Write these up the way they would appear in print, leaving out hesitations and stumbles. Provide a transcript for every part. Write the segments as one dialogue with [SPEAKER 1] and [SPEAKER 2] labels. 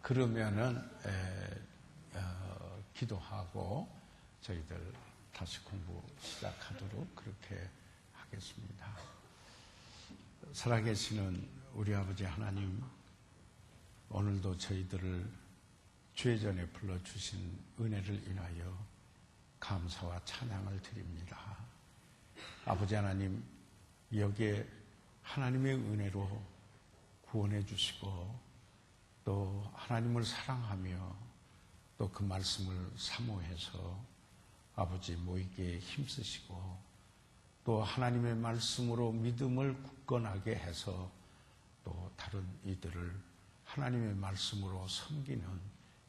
[SPEAKER 1] 그러면은 기도하고 저희들 다시 공부 시작하도록 그렇게 하겠습니다. 살아계시는 우리 아버지 하나님, 오늘도 저희들을 주의 전에 불러주신 은혜를 인하여 감사와 찬양을 드립니다. 아버지 하나님, 여기에 하나님의 은혜로 구원해 주시고 또 하나님을 사랑하며 또 그 말씀을 사모해서 아버지 모이기에 힘쓰시고 또 하나님의 말씀으로 믿음을 굳건하게 해서 또 다른 이들을 하나님의 말씀으로 섬기는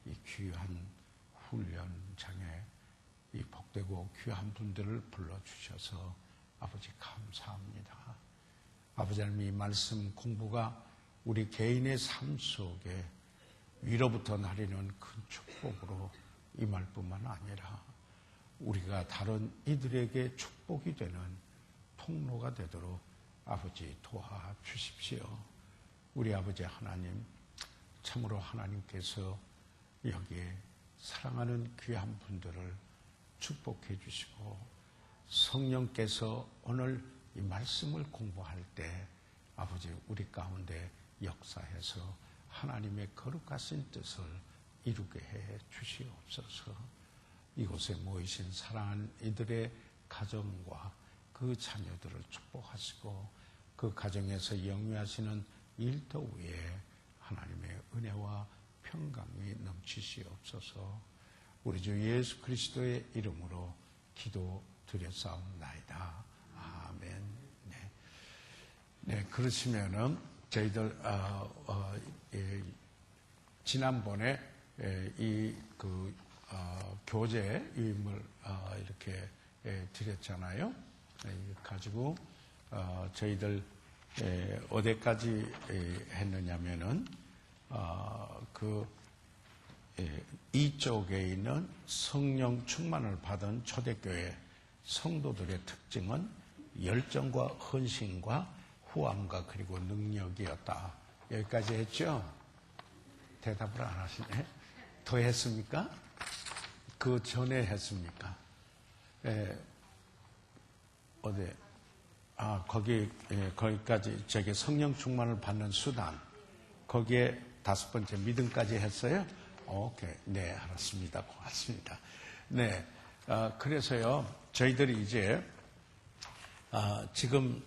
[SPEAKER 1] 이 귀한 훈련장에 이 복되고 귀한 분들을 불러주셔서 아버지 감사합니다. 아버지 하나님, 이 말씀 공부가 우리 개인의 삶 속에 위로부터 나리는 큰 축복으로 임할 뿐만 아니라 우리가 다른 이들에게 축복이 되는 통로가 되도록 아버지 도와주십시오. 우리 아버지 하나님, 참으로 하나님께서 여기에 사랑하는 귀한 분들을 축복해 주시고 성령께서 오늘 이 말씀을 공부할 때 아버지 우리 가운데 역사해서 하나님의 거룩하신 뜻을 이루게 해 주시옵소서. 이곳에 모이신 사랑하는 이들의 가정과 그 자녀들을 축복하시고 그 가정에서 영위하시는 일터 위에 하나님의 은혜와 평강이 넘치시옵소서. 우리 주 예수 그리스도의 이름으로 기도드렸사옵나이다. 아멘. 네, 그러시면은 저희들 지난번에 교재 유임을 이렇게 드렸잖아요. 가지고 저희들 어디까지 했느냐면은 이쪽에 있는 성령 충만을 받은 초대교회 성도들의 특징은 열정과 헌신과 후함과 그리고 능력이었다. 여기까지 했죠? 대답을 안 하시네. 더 했습니까? 그 전에 했습니까? 거기까지 저기 성령 충만을 받는 수단, 거기에 5번째 믿음까지 했어요? 오케이. 네, 알았습니다. 고맙습니다. 네. 그래서요, 저희들이 이제, 지금,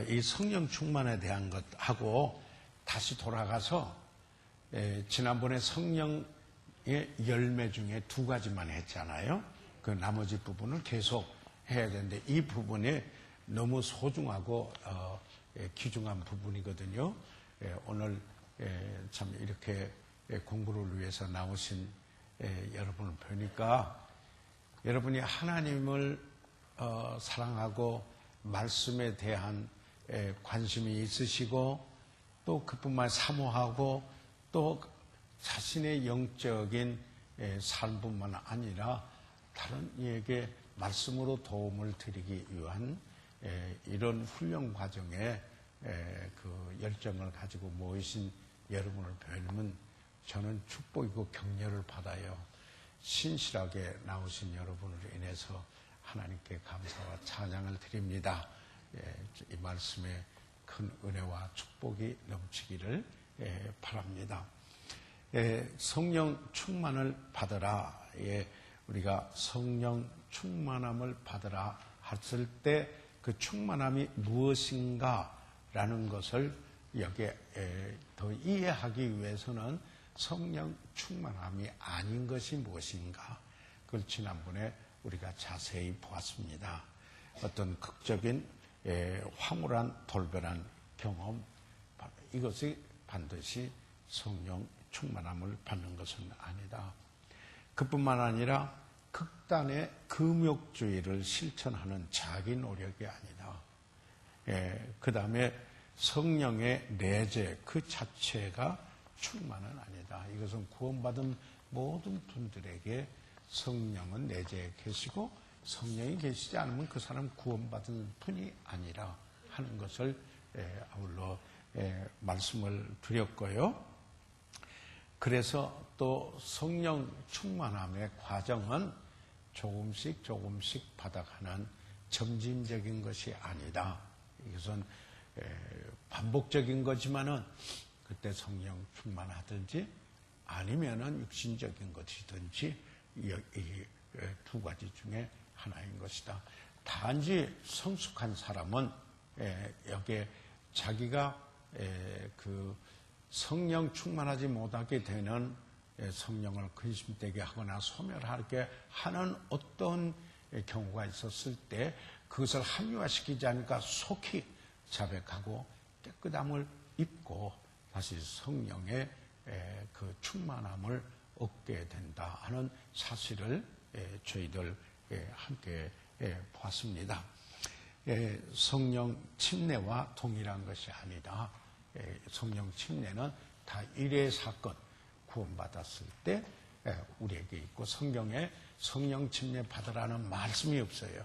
[SPEAKER 1] 이 성령 충만에 대한 것하고 다시 돌아가서, 지난번에 성령의 열매 중에 2가지만 했잖아요. 그 나머지 부분을 계속 해야 되는데, 이 부분이 너무 소중하고, 귀중한 부분이거든요. 오늘, 참 이렇게 공부를 위해서 나오신 여러분을 보니까 여러분이 하나님을 사랑하고 말씀에 대한 관심이 있으시고 또 그뿐만 사모하고 또 자신의 영적인 삶뿐만 아니라 다른 이에게 말씀으로 도움을 드리기 위한 이런 훈련 과정에 그 열정을 가지고 모이신 여러분을 뵈면 저는 축복이고 격려를 받아요. 신실하게 나오신 여러분으로 인해서 하나님께 감사와 찬양을 드립니다. 이 말씀에 큰 은혜와 축복이 넘치기를 바랍니다. 성령 충만을 받으라. 우리가 성령 충만함을 받으라 했을 때 그 충만함이 무엇인가라는 것을 여기에 더 이해하기 위해서는 성령 충만함이 아닌 것이 무엇인가, 그걸 지난번에 우리가 자세히 보았습니다. 어떤 극적인 황홀한 돌변한 경험, 이것이 반드시 성령 충만함을 받는 것은 아니다. 그뿐만 아니라 극단의 금욕주의를 실천하는 자기 노력이 아니다. 그 다음에 성령의 내재 그 자체가 충만은 아니다. 이것은 구원받은 모든 분들에게 성령은 내재해 계시고 성령이 계시지 않으면 그 사람 구원받은 분이 아니라 하는 것을 아울러 말씀을 드렸고요. 그래서 또 성령 충만함의 과정은 조금씩 받아가는 점진적인 것이 아니다. 이것은 반복적인 거지만은 그때 성령 충만하든지 아니면은 육신적인 것이든지 이 두 가지 중에 하나인 것이다. 단지 성숙한 사람은 여기에 자기가 그 성령 충만하지 못하게 되는 성령을 근심되게 하거나 소멸하게 하는 어떤 경우가 있었을 때 그것을 합리화시키지 않으니까 속히 자백하고 깨끗함을 입고 다시 성령의 그 충만함을 얻게 된다 하는 사실을 저희들 함께 보았습니다. 성령 침례와 동일한 것이 아니다. 성령 침례는 다 일회 사건, 구원받았을 때 우리에게 있고 성경에 성령 침례 받으라는 말씀이 없어요.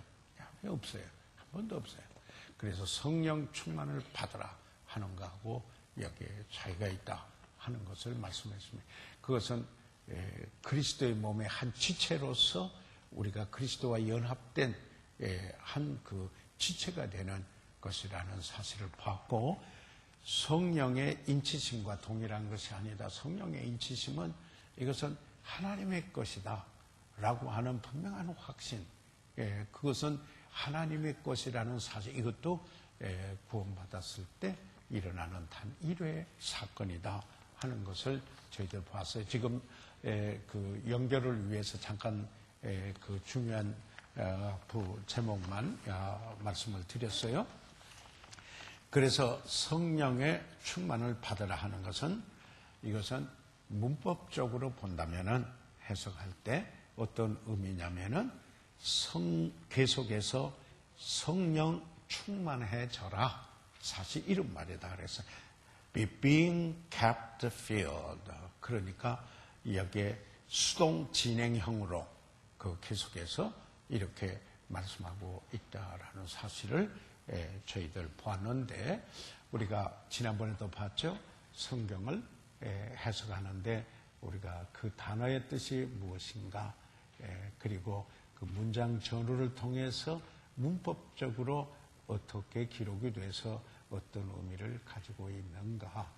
[SPEAKER 1] 없어요. 한 번도 없어요. 그래서 성령 충만을 받으라 하는 것하고 여기에 차이가 있다 하는 것을 말씀했습니다. 그것은 그리스도의 몸의 한 지체로서 우리가 그리스도와 연합된 한 그 지체가 되는 것이라는 사실을 봤고, 성령의 인치심과 동일한 것이 아니다. 성령의 인치심은 이것은 하나님의 것이다 라고 하는 분명한 확신, 그것은 하나님의 것이라는 사실, 이것도 구원받았을 때 일어나는 단 1회의 사건이다 하는 것을 저희들 봤어요. 지금 그 연결을 위해서 잠깐 그 중요한 부 제목만 말씀을 드렸어요. 그래서 성령의 충만을 받으라 하는 것은, 이것은 문법적으로 본다면은 해석할 때 어떤 의미냐면은 계속해서 성령 충만해져라. 사실 이런 말이다 그래서 being kept filled. 그러니까 여기에 수동 진행형으로 그 계속해서 이렇게 말씀하고 있다라는 사실을 저희들 보았는데, 우리가 지난번에도 봤죠. 성경을 해석하는데 우리가 그 단어의 뜻이 무엇인가, 그리고 그 문장 전후를 통해서 문법적으로 어떻게 기록이 돼서 어떤 의미를 가지고 있는가,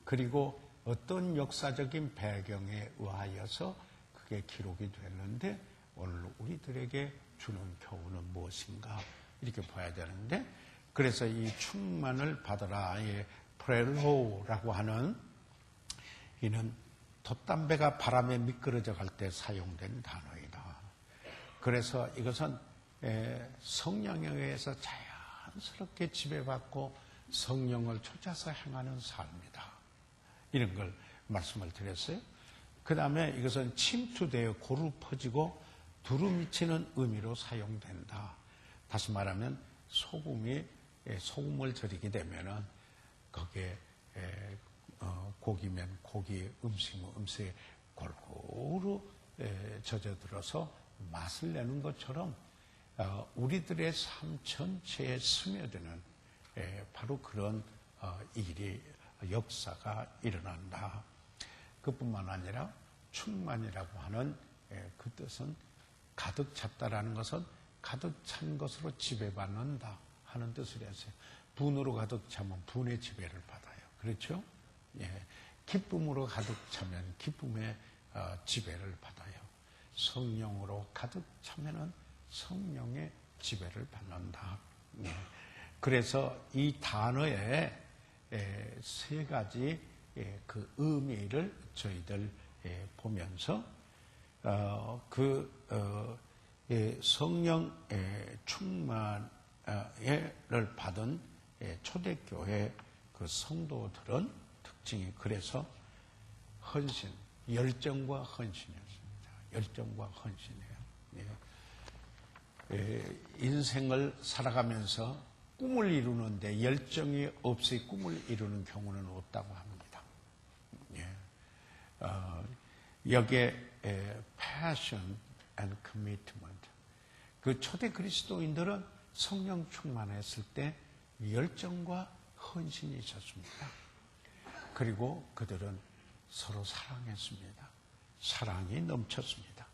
[SPEAKER 1] 그리고 어떤 역사적인 배경에 의하여서 그게 기록이 됐는데 오늘 우리들에게 주는 교훈은 무엇인가, 이렇게 봐야 되는데, 그래서 이 충만을 받으라, 프레로라고 하는, 이는 돛담배가 바람에 미끄러져 갈 때 사용된 단어이다. 그래서 이것은 성령에 의해서 자연스럽게 지배받고 성령을 쫓아서 행하는 삶이다. 이런 걸 말씀을 드렸어요. 그 다음에 이것은 침투되어 고루 퍼지고 두루 미치는 의미로 사용된다. 다시 말하면 소금을 절이게 되면은 거기에 고기면 고기, 음식이면 음식에 골고루 젖어들어서 맛을 내는 것처럼 우리들의 삶 전체에 스며드는 바로 그런 일이, 역사가 일어난다. 그뿐만 아니라 충만이라고 하는 그 뜻은 가득 찼다라는 것은 가득 찬 것으로 지배받는다 하는 뜻을 했어요. 분으로 가득 차면 분의 지배를 받아요. 그렇죠? 기쁨으로 가득 차면 기쁨의 지배를 받아요. 성령으로 가득 차면은 성령의 지배를 받는다. 그래서 이 단어에 세 가지 그 의미를 저희들 보면서 성령 충만을 받은 초대교회 그 성도들은 특징이, 그래서 헌신, 열정과 헌신이었습니다. 열정과 헌신이에요. 인생을 살아가면서 꿈을 이루는데 열정이 없이 꿈을 이루는 경우는 없다고 합니다. 여기에 passion and commitment. 그 초대 그리스도인들은 성령 충만했을 때 열정과 헌신이 있었습니다. 그리고 그들은 서로 사랑했습니다. 사랑이 넘쳤습니다.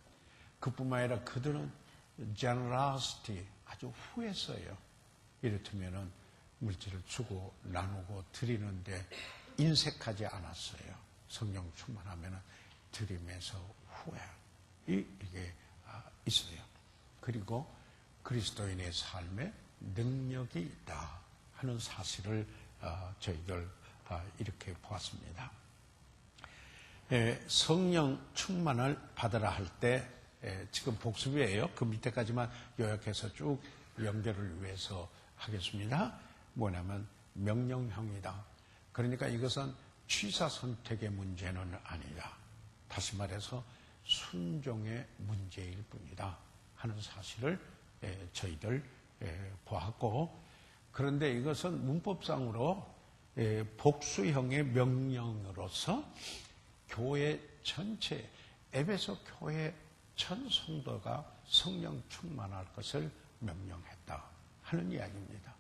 [SPEAKER 1] 그뿐만 아니라 그들은 generosity, 아주 후했어요. 이를테면 물질을 주고 나누고 드리는데 인색하지 않았어요. 성령 충만하면 드림에서 후회 이게 있어요. 그리고 그리스도인의 삶에 능력이 있다 하는 사실을 저희들 이렇게 보았습니다. 성령 충만을 받으라 할 때 지금 복습이에요. 그 밑에까지만 요약해서 쭉 연결을 위해서 하겠습니다. 뭐냐면 명령형이다. 그러니까 이것은 취사 선택의 문제는 아니다. 다시 말해서 순종의 문제일 뿐이다 하는 사실을 저희들 보았고, 그런데 이것은 문법상으로 복수형의 명령으로서 교회 전체, 에베소 교회 전 성도가 성령 충만할 것을 명령했다 하는 이야기입니다.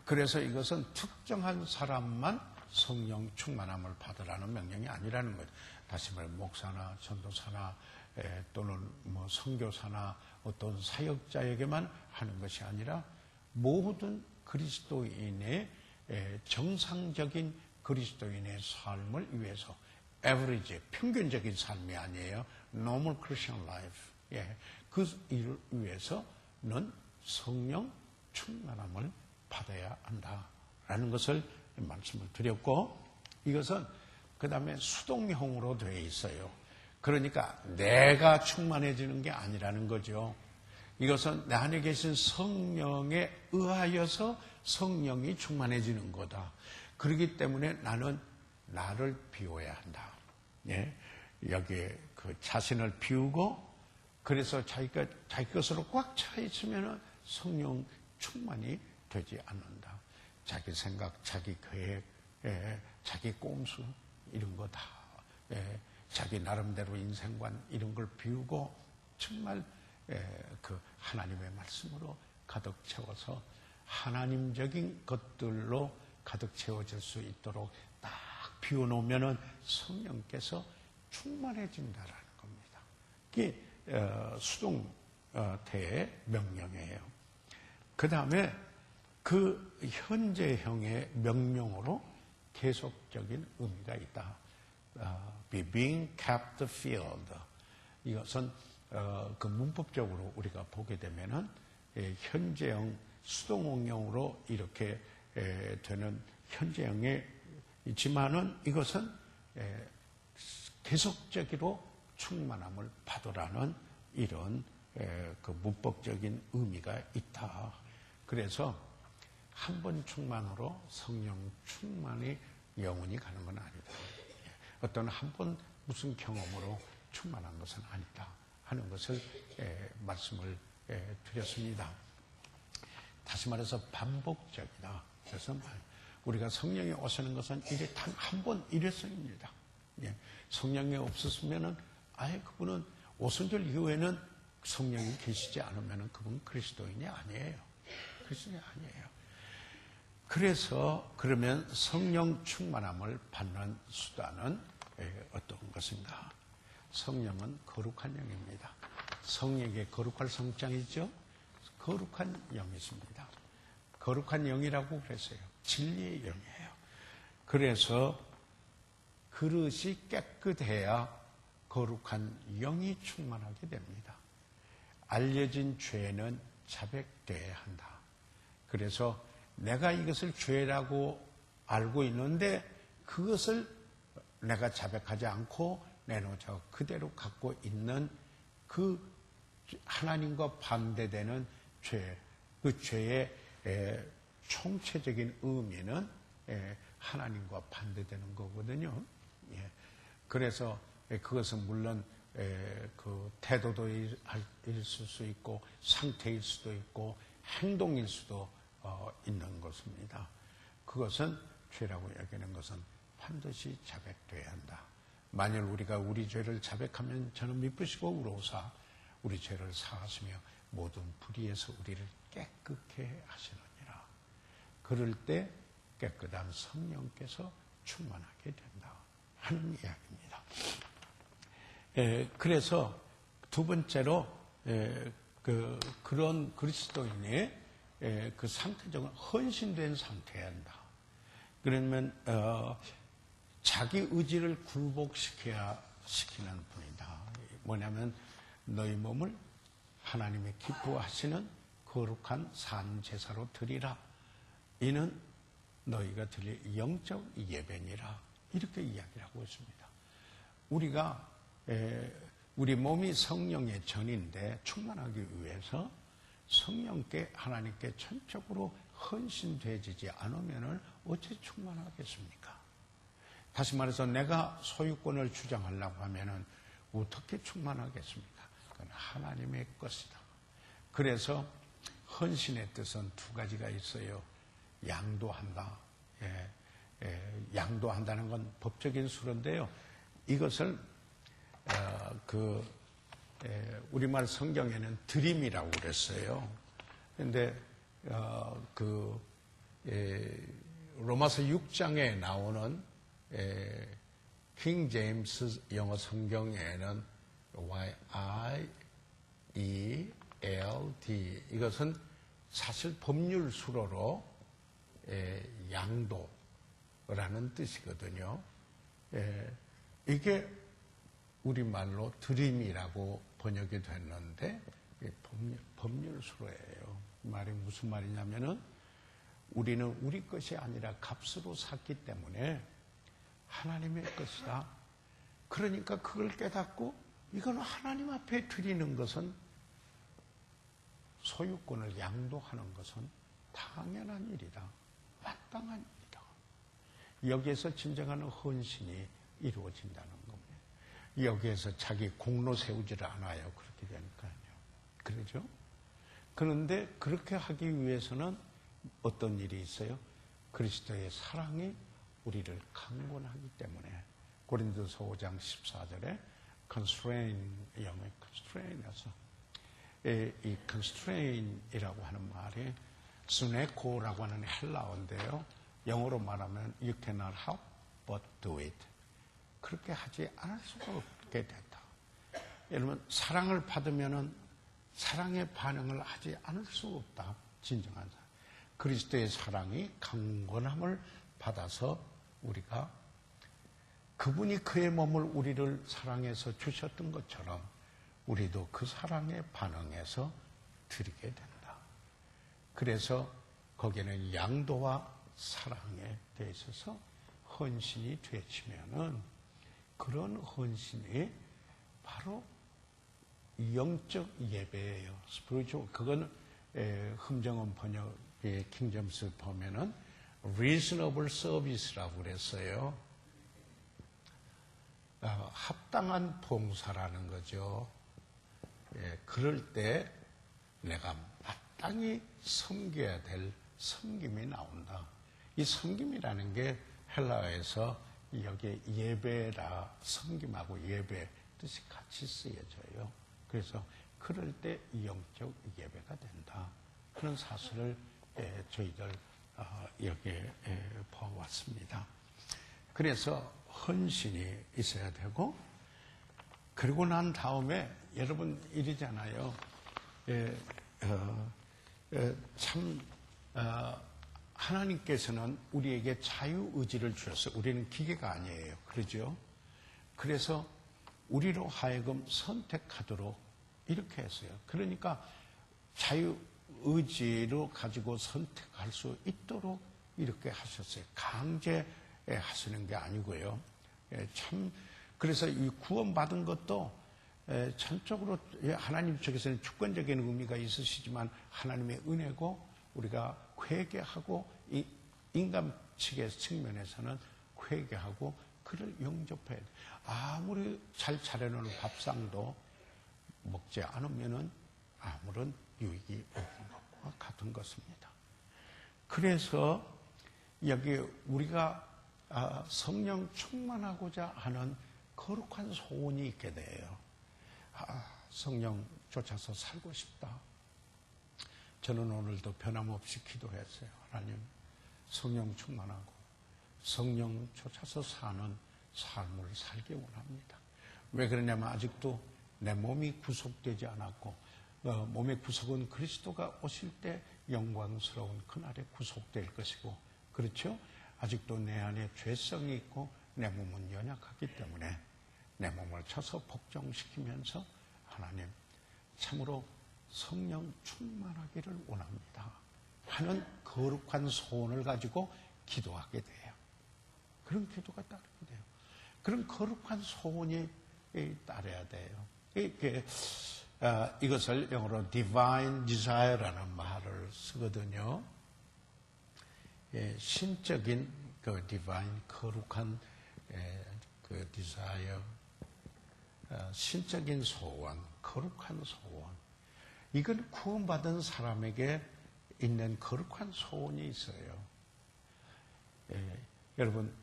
[SPEAKER 1] 그래서 이것은 특정한 사람만 성령 충만함을 받으라는 명령이 아니라는 거죠. 다시 말해 목사나 전도사나 또는 뭐 선교사나 어떤 사역자에게만 하는 것이 아니라 모든 그리스도인의 정상적인 그리스도인의 삶을 위해서, average, 평균적인 삶이 아니에요. normal Christian life. 그 일을 위해서는 성령 충만함을 받아야 한다라는 것을 말씀을 드렸고, 이것은 그 다음에 수동형으로 되어 있어요. 그러니까 내가 충만해지는 게 아니라는 거죠. 이것은 내 안에 계신 성령에 의하여서 성령이 충만해지는 거다. 그렇기 때문에 나는 나를 비워야 한다. 여기에 그 자신을 비우고, 그래서 자기 것으로 꽉 차 있으면 성령 충만이 되지 않는다. 자기 생각, 자기 계획, 자기 꼼수 이런 거 다, 자기 나름대로 인생관 이런 걸 비우고 정말 그 하나님의 말씀으로 가득 채워서 하나님적인 것들로 가득 채워질 수 있도록 딱 비워놓으면은 성령께서 충만해진다라는 겁니다. 이게 수동태의 명령이에요. 그 다음에 그 현재형의 명령으로 계속적인 의미가 있다. Be being kept filled. 이것은 그 문법적으로 우리가 보게 되면은 현재형 수동형으로 이렇게 되는 현재형에 있지만은 이것은 계속적으로 충만함을 받으라는 이런 그 문법적인 의미가 있다. 그래서 한 번 충만으로 성령 충만이 영원히 가는 건 아니다. 어떤 한 번 무슨 경험으로 충만한 것은 아니다 하는 것을 말씀을 드렸습니다. 다시 말해서 반복적이다. 그래서 우리가 성령이 오시는 것은 이래 단 한 번 일회성입니다. 성령이 없었으면은 아예 그분은 오순절 이후에는 성령이 계시지 않으면은 그분은 그리스도인이 아니에요. 그리스도인이 아니에요. 그래서 그러면 성령 충만함을 받는 수단은 어떤 것인가? 성령은 거룩한 영입니다. 성령에게 거룩할 성장이죠. 거룩한 영이 있습니다. 거룩한 영이라고 그랬어요. 진리의 영이에요. 그래서 그릇이 깨끗해야 거룩한 영이 충만하게 됩니다. 알려진 죄는 자백돼야 한다. 그래서 내가 이것을 죄라고 알고 있는데 그것을 내가 자백하지 않고 내놓자 그대로 갖고 있는 그 하나님과 반대되는 죄, 그 죄의 총체적인 의미는 하나님과 반대되는 거거든요. 그래서 그것은 물론 그 태도도 있을 수 있고 상태일 수도 있고 행동일 수도 있는 것입니다. 그것은 죄라고 여기는 것은 반드시 자백돼야 한다. 만일 우리가 우리 죄를 자백하면 저는 미쁘시고 우로사 우리 죄를 사하시며 모든 불의에서 우리를 깨끗게 하시느니라. 그럴 때 깨끗한 성령께서 충만하게 된다 하는 이야기입니다. 그래서 두 번째로 그런 그리스도인의 그 상태적인 헌신된 상태여야 한다. 그러면 자기 의지를 굴복시키는 분이다. 뭐냐면 너희 몸을 하나님의 기뻐하시는 거룩한 산 제사로 드리라. 이는 너희가 드릴 영적 예배니라. 이렇게 이야기를 하고 있습니다. 우리가 우리 몸이 성령의 전인데 충만하기 위해서 성령께 하나님께 전적으로 헌신되지 않으면 어찌 충만하겠습니까? 다시 말해서 내가 소유권을 주장하려고 하면 어떻게 충만하겠습니까? 그건 하나님의 것이다. 그래서 헌신의 뜻은 두 가지가 있어요. 양도한다. 양도한다는 건 법적인 수로인데요. 이것을 우리말 성경에는 드림이라고 그랬어요. 그런데 로마서 6장에 나오는 킹 제임스 영어 성경에는 YIELD 이것은 사실 법률 수로로 양도라는 뜻이거든요. 이게 우리말로 드림이라고 번역이 됐는데 법률 수로예요. 말이 무슨 말이냐면은 우리는 우리 것이 아니라 값으로 샀기 때문에 하나님의 것이다. 그러니까 그걸 깨닫고 이건 하나님 앞에 드리는 것은 소유권을 양도하는 것은 당연한 일이다. 마땅한 일이다. 여기에서 진정한 헌신이 이루어진다는 겁니다. 여기에서 자기 공로 세우지를 않아요. 그렇게 되니까요. 그러죠? 그런데 그렇게 하기 위해서는 어떤 일이 있어요? 그리스도의 사랑이 우리를 강권하기 때문에 고린도서 5장 14절에 constrain, 영어의 constrain에서 이 constrain이라고 하는 말이 스네코라고 하는 헬라어인데요. 영어로 말하면 you cannot help but do it. 그렇게 하지 않을 수가 없게 된다. 여러분 사랑을 받으면은 사랑의 반응을 하지 않을 수 없다. 진정한 사랑. 그리스도의 사랑이 강권함을 받아서 우리가 그분이 그의 몸을 우리를 사랑해서 주셨던 것처럼 우리도 그 사랑에 반응해서 드리게 된다. 그래서 거기에는 양도와 사랑에 대해 있어서 헌신이 되어지면은 그런 헌신이 바로 영적 예배예요. 스피리추얼. 그건 흠정원 번역의 킹제임스 보면은 reasonable service라고 그랬어요. 합당한 봉사라는 거죠. 그럴 때 내가 마땅히 섬겨야 될 섬김이 나온다. 이 섬김이라는 게 헬라어에서 여기에 예배라 섬김하고 예배 뜻이 같이 쓰여져요. 그래서 그럴 때 영적 예배가 된다. 그런 사실을 저희들 여기에 보았습니다. 그래서 헌신이 있어야 되고 그리고 난 다음에 여러분 이러잖아요. 참 하나님께서는 우리에게 자유의지를 주셨어요. 우리는 기계가 아니에요. 그러죠? 그래서 우리로 하여금 선택하도록 이렇게 했어요. 그러니까 자유의지로 가지고 선택할 수 있도록 이렇게 하셨어요. 강제하시는 게 아니고요. 참 그래서 이 구원받은 것도 전적으로 하나님 쪽에서는 주권적인 의미가 있으시지만 하나님의 은혜고 우리가 회개하고 이 인간 측의 측면에서는 회개하고 그를 영접해야 돼. 아무리 잘 차려놓은 밥상도 먹지 않으면은 아무런 유익이 없는 것과 같은 것입니다. 그래서 여기 우리가 성령 충만하고자 하는 거룩한 소원이 있게 돼요. 성령 쫓아서 살고 싶다. 저는 오늘도 변함없이 기도했어요. 하나님, 성령 충만하고 성령 쫓아서 사는 삶을 살기 원합니다. 왜 그러냐면 아직도 내 몸이 구속되지 않았고 몸의 구속은 그리스도가 오실 때 영광스러운 그날에 구속될 것이고, 그렇죠? 아직도 내 안에 죄성이 있고 내 몸은 연약하기 때문에 내 몸을 쳐서 복종시키면서 하나님 참으로 성령 충만하기를 원합니다 하는 거룩한 소원을 가지고 기도하게 돼요. 그런 기도가 따르게 돼요. 그런 거룩한 소원이 따라야 돼요. 이것을 영어로 divine desire라는 말을 쓰거든요. 신적인 그 divine 거룩한 그 desire, 신적인 소원, 거룩한 소원. 이건 구원받은 사람에게 있는 거룩한 소원이 있어요. 여러분,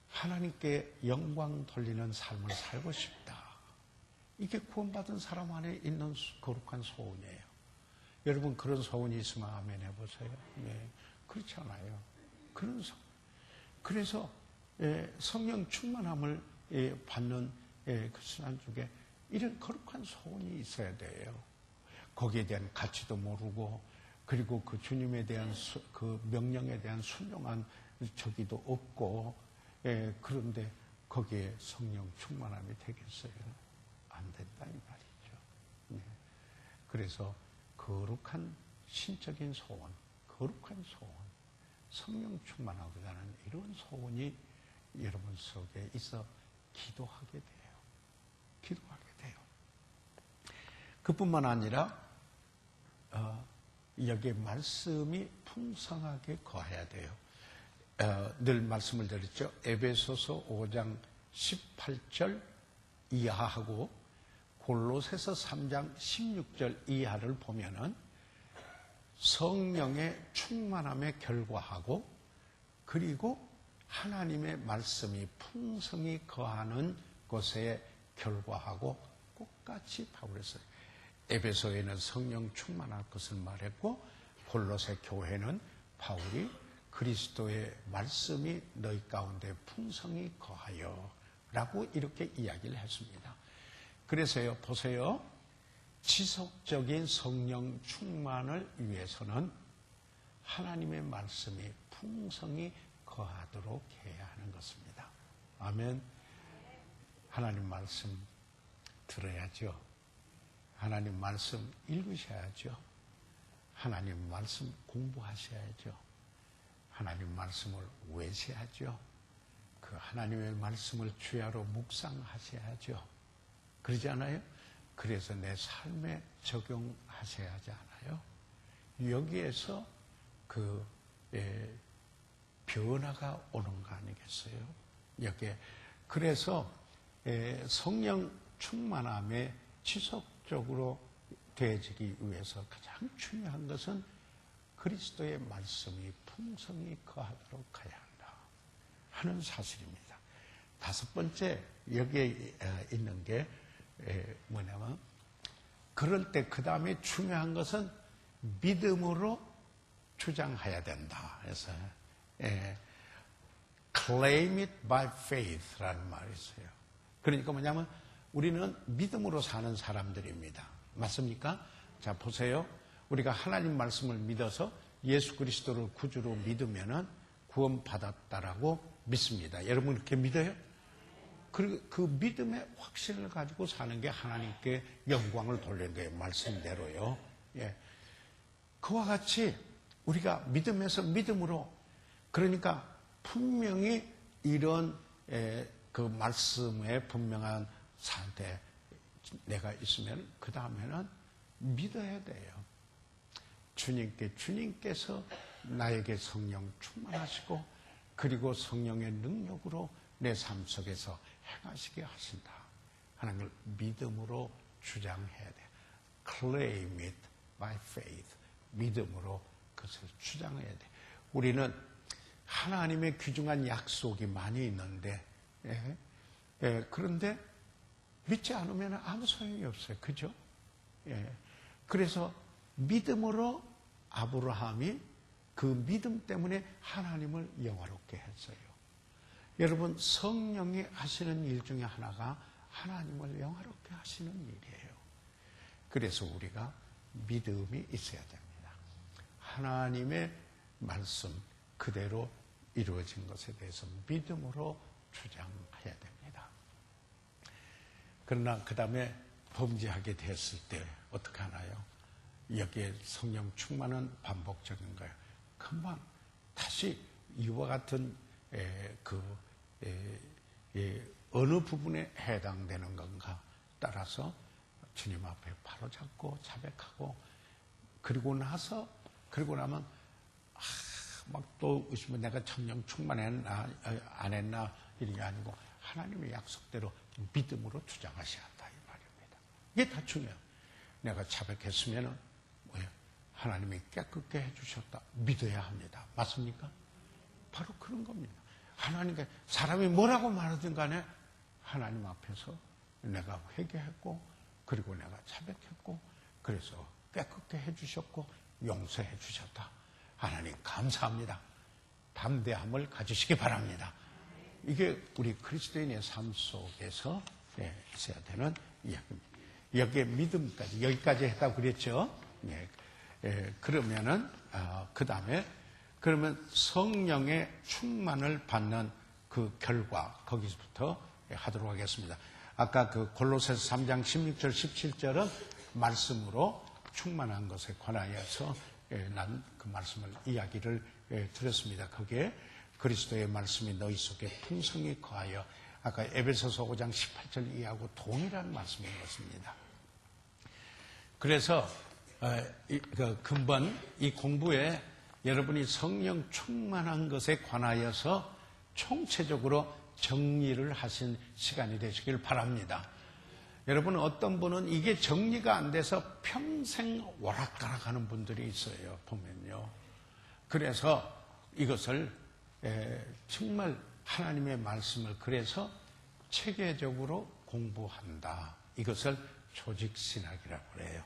[SPEAKER 1] 하나님께 영광 돌리는 삶을 살고 싶다. 이게 구원받은 사람 안에 있는 거룩한 소원이에요. 여러분, 그런 소원이 있으면 아멘 해보세요. 네, 그렇지 않아요. 그런 소원. 그래서 성령 충만함을 받는 그 신앙 중에 이런 거룩한 소원이 있어야 돼요. 거기에 대한 가치도 모르고, 그리고 그 주님에 대한 그 명령에 대한 순종한 저기도 없고, 그런데 거기에 성령 충만함이 되겠어요? 안 된다 이 말이죠. 네. 그래서 거룩한 신적인 소원, 거룩한 소원, 성령 충만하고자 하는 이런 소원이 여러분 속에 있어 기도하게 돼요. 기도하게 돼요. 그뿐만 아니라 여기에 말씀이 풍성하게 거해야 돼요. 늘 말씀을 드렸죠. 에베소서 5장 18절 이하하고 골로새서 3장 16절 이하를 보면은 성령의 충만함에 결과하고, 그리고 하나님의 말씀이 풍성히 거하는 것에 결과하고 똑같이 바울에서 에베소에는 성령 충만할 것을 말했고, 골로새 교회는 바울이 그리스도의 말씀이 너희 가운데 풍성히 거하여 라고 이렇게 이야기를 했습니다. 그래서요, 보세요. 지속적인 성령 충만을 위해서는 하나님의 말씀이 풍성히 거하도록 해야 하는 것입니다. 아멘. 하나님 말씀 들어야죠. 하나님 말씀 읽으셔야죠. 하나님 말씀 공부하셔야죠. 하나님 말씀을 외세하죠. 그 하나님의 말씀을 주야로 묵상하셔야죠. 그러지 않아요? 그래서 내 삶에 적용하셔야 하지 않아요? 여기에서 그 변화가 오는 거 아니겠어요? 여기에 그래서 성령 충만함에 지속적으로 되어지기 위해서 가장 중요한 것은 그리스도의 말씀이 풍성히 거하도록 가야 한다 하는 사실입니다. 다섯 번째 여기에 있는 게 뭐냐면, 그럴 때 그 다음에 중요한 것은 믿음으로 주장해야 된다. 그래서 claim it by faith라는 말이 있어요. 그러니까 뭐냐면 우리는 믿음으로 사는 사람들입니다. 맞습니까? 자, 보세요. 우리가 하나님 말씀을 믿어서 예수 그리스도를 구주로 믿으면은 구원받았다라고 믿습니다. 여러분 그렇게 믿어요? 그리고 그 믿음의 확신을 가지고 사는 게 하나님께 영광을 돌리는 거예요. 말씀대로요. 예. 그와 같이 우리가 믿음에서 믿음으로, 그러니까 분명히 이런 그 말씀에 분명한 상태 내가 있으면 그 다음에는 믿어야 돼요. 주님께서 나에게 성령 충만하시고, 그리고 성령의 능력으로 내 삶 속에서 행하시게 하신다 하는 걸 믿음으로 주장해야 돼. Claim it by faith. 믿음으로 그것을 주장해야 돼. 우리는 하나님의 귀중한 약속이 많이 있는데, 그런데 믿지 않으면 아무 소용이 없어요. 그죠? 그래서 믿음으로 아브라함이 그 믿음 때문에 하나님을 영화롭게 했어요. 여러분, 성령이 하시는 일 중에 하나가 하나님을 영화롭게 하시는 일이에요. 그래서 우리가 믿음이 있어야 됩니다. 하나님의 말씀 그대로 이루어진 것에 대해서 믿음으로 주장해야 됩니다. 그러나 그 다음에 범죄하게 됐을 때 어떻게 하나요? 여기에 성령 충만은 반복적인 거예요. 금방 다시 이와 같은 어느 부분에 해당되는 건가 따라서 주님 앞에 바로잡고 자백하고 그리고 나면 막 또 의심은 내가 성령 충만했나 안 했나 이런 게 아니고 하나님의 약속대로 믿음으로 주장하셔야 한다 이 말입니다. 이게 다 중요해요. 내가 자백했으면 뭐예요? 하나님이 깨끗게 해주셨다 믿어야 합니다. 맞습니까? 바로 그런 겁니다. 하나님께 사람이 뭐라고 말하든 간에 하나님 앞에서 내가 회개했고 그리고 내가 자백했고 그래서 깨끗게 해주셨고 용서해 주셨다. 하나님 감사합니다. 담대함을 가지시기 바랍니다. 이게 우리 그리스도인의 삶 속에서 있어야 되는 이야기입니다. 여기에 믿음까지 여기까지 했다고 그랬죠. 그러면은 그 다음에 그러면 성령의 충만을 받는 그 결과 거기서부터 하도록 하겠습니다. 아까 그 골로새서 3장 16절 17절은 말씀으로 충만한 것에 관하여서 난 그 말씀을 이야기를 드렸습니다. 거기에 그리스도의 말씀이 너희 속에 풍성히 거하여 아까 에베소서 5장 18절 이하고 동일한 말씀인 것입니다. 그래서 근본 이 공부에 여러분이 성령 충만한 것에 관하여서 총체적으로 정리를 하신 시간이 되시길 바랍니다. 여러분 어떤 분은 이게 정리가 안 돼서 평생 오락가락하는 분들이 있어요. 보면요. 그래서 이것을 정말 하나님의 말씀을 그래서 체계적으로 공부한다. 이것을 조직신학이라고 해요.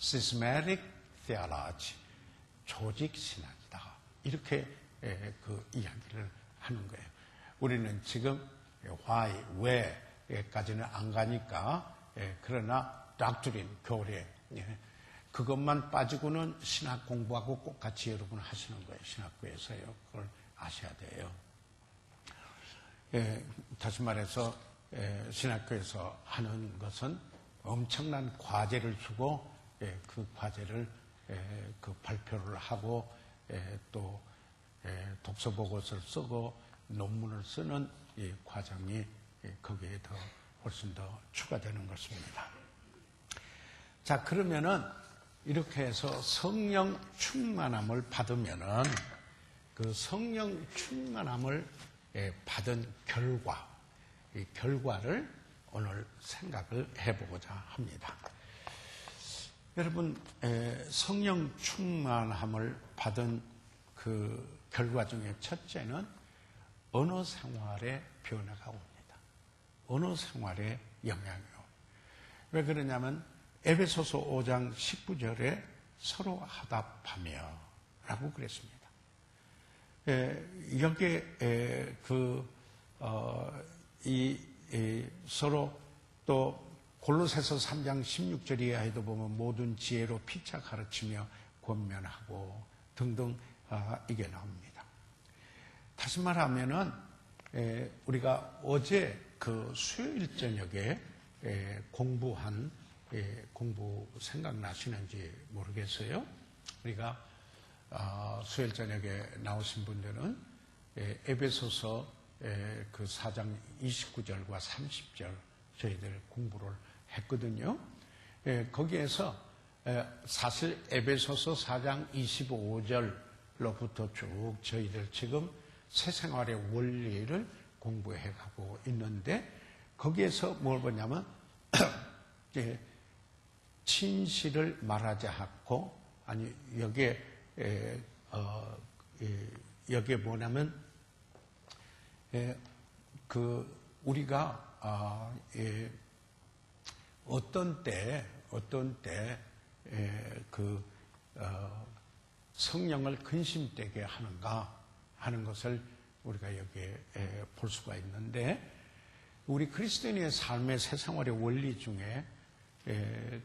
[SPEAKER 1] Systematic Theology. 조직신학이다. 이렇게 그 이야기를 하는 거예요. 우리는 지금 why, 왜까지는 안 가니까 그러나 doctrine, 교리 그것만 빠지고는 신학 공부하고 꼭 같이 여러분 하시는 거예요. 신학교에서요. 그걸 아셔야 돼요. 다시 말해서 신학교에서 하는 것은 엄청난 과제를 주고 그 과제를 그 발표를 하고 또 독서 보고서를 쓰고 논문을 쓰는 이 과정이 거기에 더 훨씬 더 추가되는 것입니다. 자, 그러면은 이렇게 해서 성령 충만함을 받으면은 그 성령 충만함을 받은 결과, 이 결과를 오늘 생각을 해보고자 합니다. 여러분, 성령 충만함을 받은 그 결과 중에 첫째는 언어 생활의 변화가 옵니다. 언어 생활의 영향이요. 왜 그러냐면 에베소서 5장 19절에 서로 화답하며 라고 그랬습니다. 여기에 서로 또 골로새서 3장 16절 이하에도 보면 모든 지혜로 피차 가르치며 권면하고 등등 이게 나옵니다. 다시 말하면은 우리가 어제 그 수요일 저녁에 공부한 공부 생각나시는지 모르겠어요. 우리가 수요일 저녁에 나오신 분들은 에베소서 그 4장 29절과 30절 저희들 공부를 했거든요. 거기에서 사실 에베소서 4장 25절로부터 쭉 저희들 지금 새 생활의 원리를 공부해 가고 있는데 거기에서 뭘 보냐면 진실을 말하지 않고 아니 여기에 뭐냐면 그 우리가 어떤 때 성령을 근심되게 하는가 하는 것을 우리가 여기에 볼 수가 있는데, 우리 그리스도인의 삶의 새생활의 원리 중에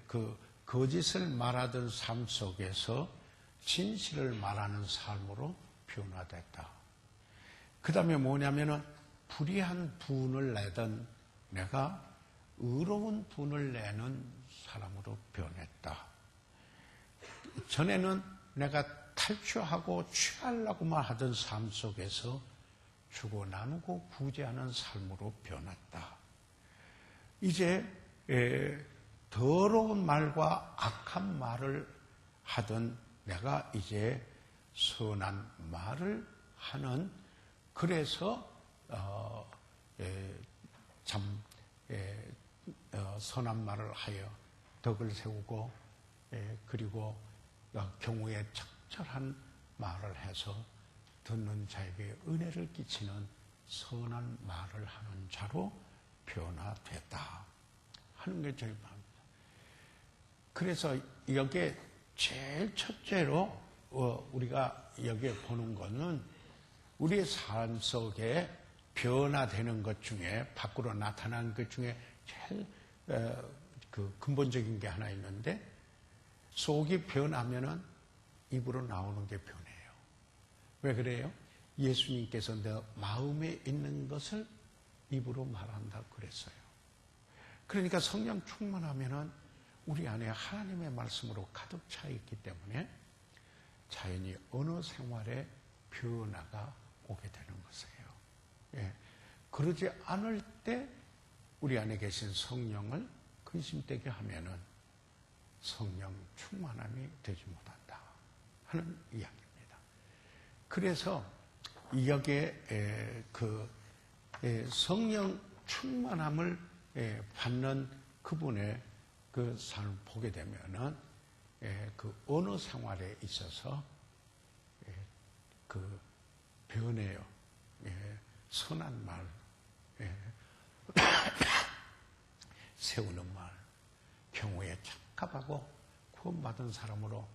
[SPEAKER 1] 그 거짓을 말하던 삶 속에서 진실을 말하는 삶으로 변화됐다. 그 다음에 뭐냐면은 불의한 분을 내던 내가 의로운 분을 내는 사람으로 변했다. 전에는 내가 탈취하고 취하려고만 하던 삶 속에서 주고 나누고 구제하는 삶으로 변했다. 이제 더러운 말과 악한 말을 하던 내가 이제 선한 말을 하는, 그래서 선한 말을 하여 덕을 세우고 그리고 경우에 적절한 말을 해서 듣는 자에게 은혜를 끼치는 선한 말을 하는 자로 변화됐다 하는 게 저희 마음입니다. 그래서 여기에 제일 첫째로 우리가 여기에 보는 것은 우리의 삶 속에 변화되는 것 중에, 밖으로 나타나는 것 중에 제일 그 근본적인 게 하나 있는데, 속이 변하면은 입으로 나오는 게 변해요. 왜 그래요? 예수님께서 내 마음에 있는 것을 입으로 말한다고 그랬어요. 그러니까 성령 충만하면은 우리 안에 하나님의 말씀으로 가득 차 있기 때문에 자연히 언어 생활에 변화가 오게 되는 것이에요. 예. 그러지 않을 때 우리 안에 계신 성령을 근심되게 하면은 성령 충만함이 되지 못한다 하는 이야기입니다. 그래서 여기에 성령 충만함을 받는 그분의 그 삶을 보게 되면은 그 언어 생활에 있어서 그 변해요. 선한 말, 세우는 말, 경우에 착합하고 구원받은 사람으로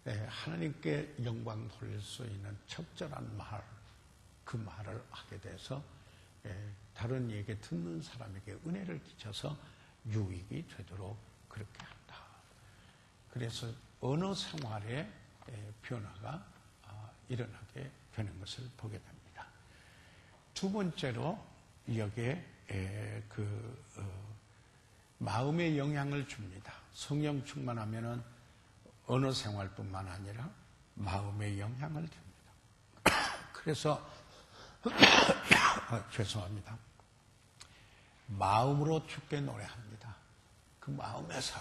[SPEAKER 1] 하나님께 영광 돌릴 수 있는 적절한 말, 그 말을 하게 돼서 다른 이에게 듣는 사람에게 은혜를 끼쳐서 유익이 되도록 그렇게 한다. 그래서 언어 생활에 변화가 일어나게 되는 것을 보게 됩니다. 두 번째로 여기에 마음의 영향을 줍니다. 성령 충만하면은 언어 생활뿐만 아니라 마음의 영향을 줍니다. 그래서 죄송합니다. 마음으로 주께 노래합니다. 그 마음에서,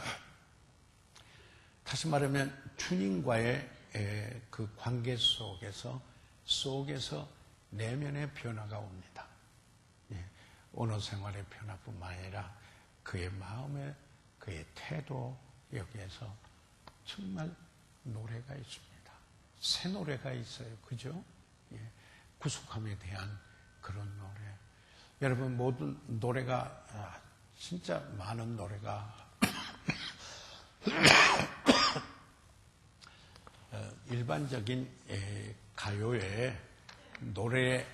[SPEAKER 1] 다시 말하면 주님과의 그 관계 속에서 내면의 변화가 옵니다. 언어 생활의 변화뿐만 아니라 그의 마음에, 그의 태도, 여기에서 정말 노래가 있습니다. 새 노래가 있어요. 그죠? 구속함에 대한 그런 노래. 여러분, 모든 노래가, 진짜 많은 노래가 일반적인 가요의 노래의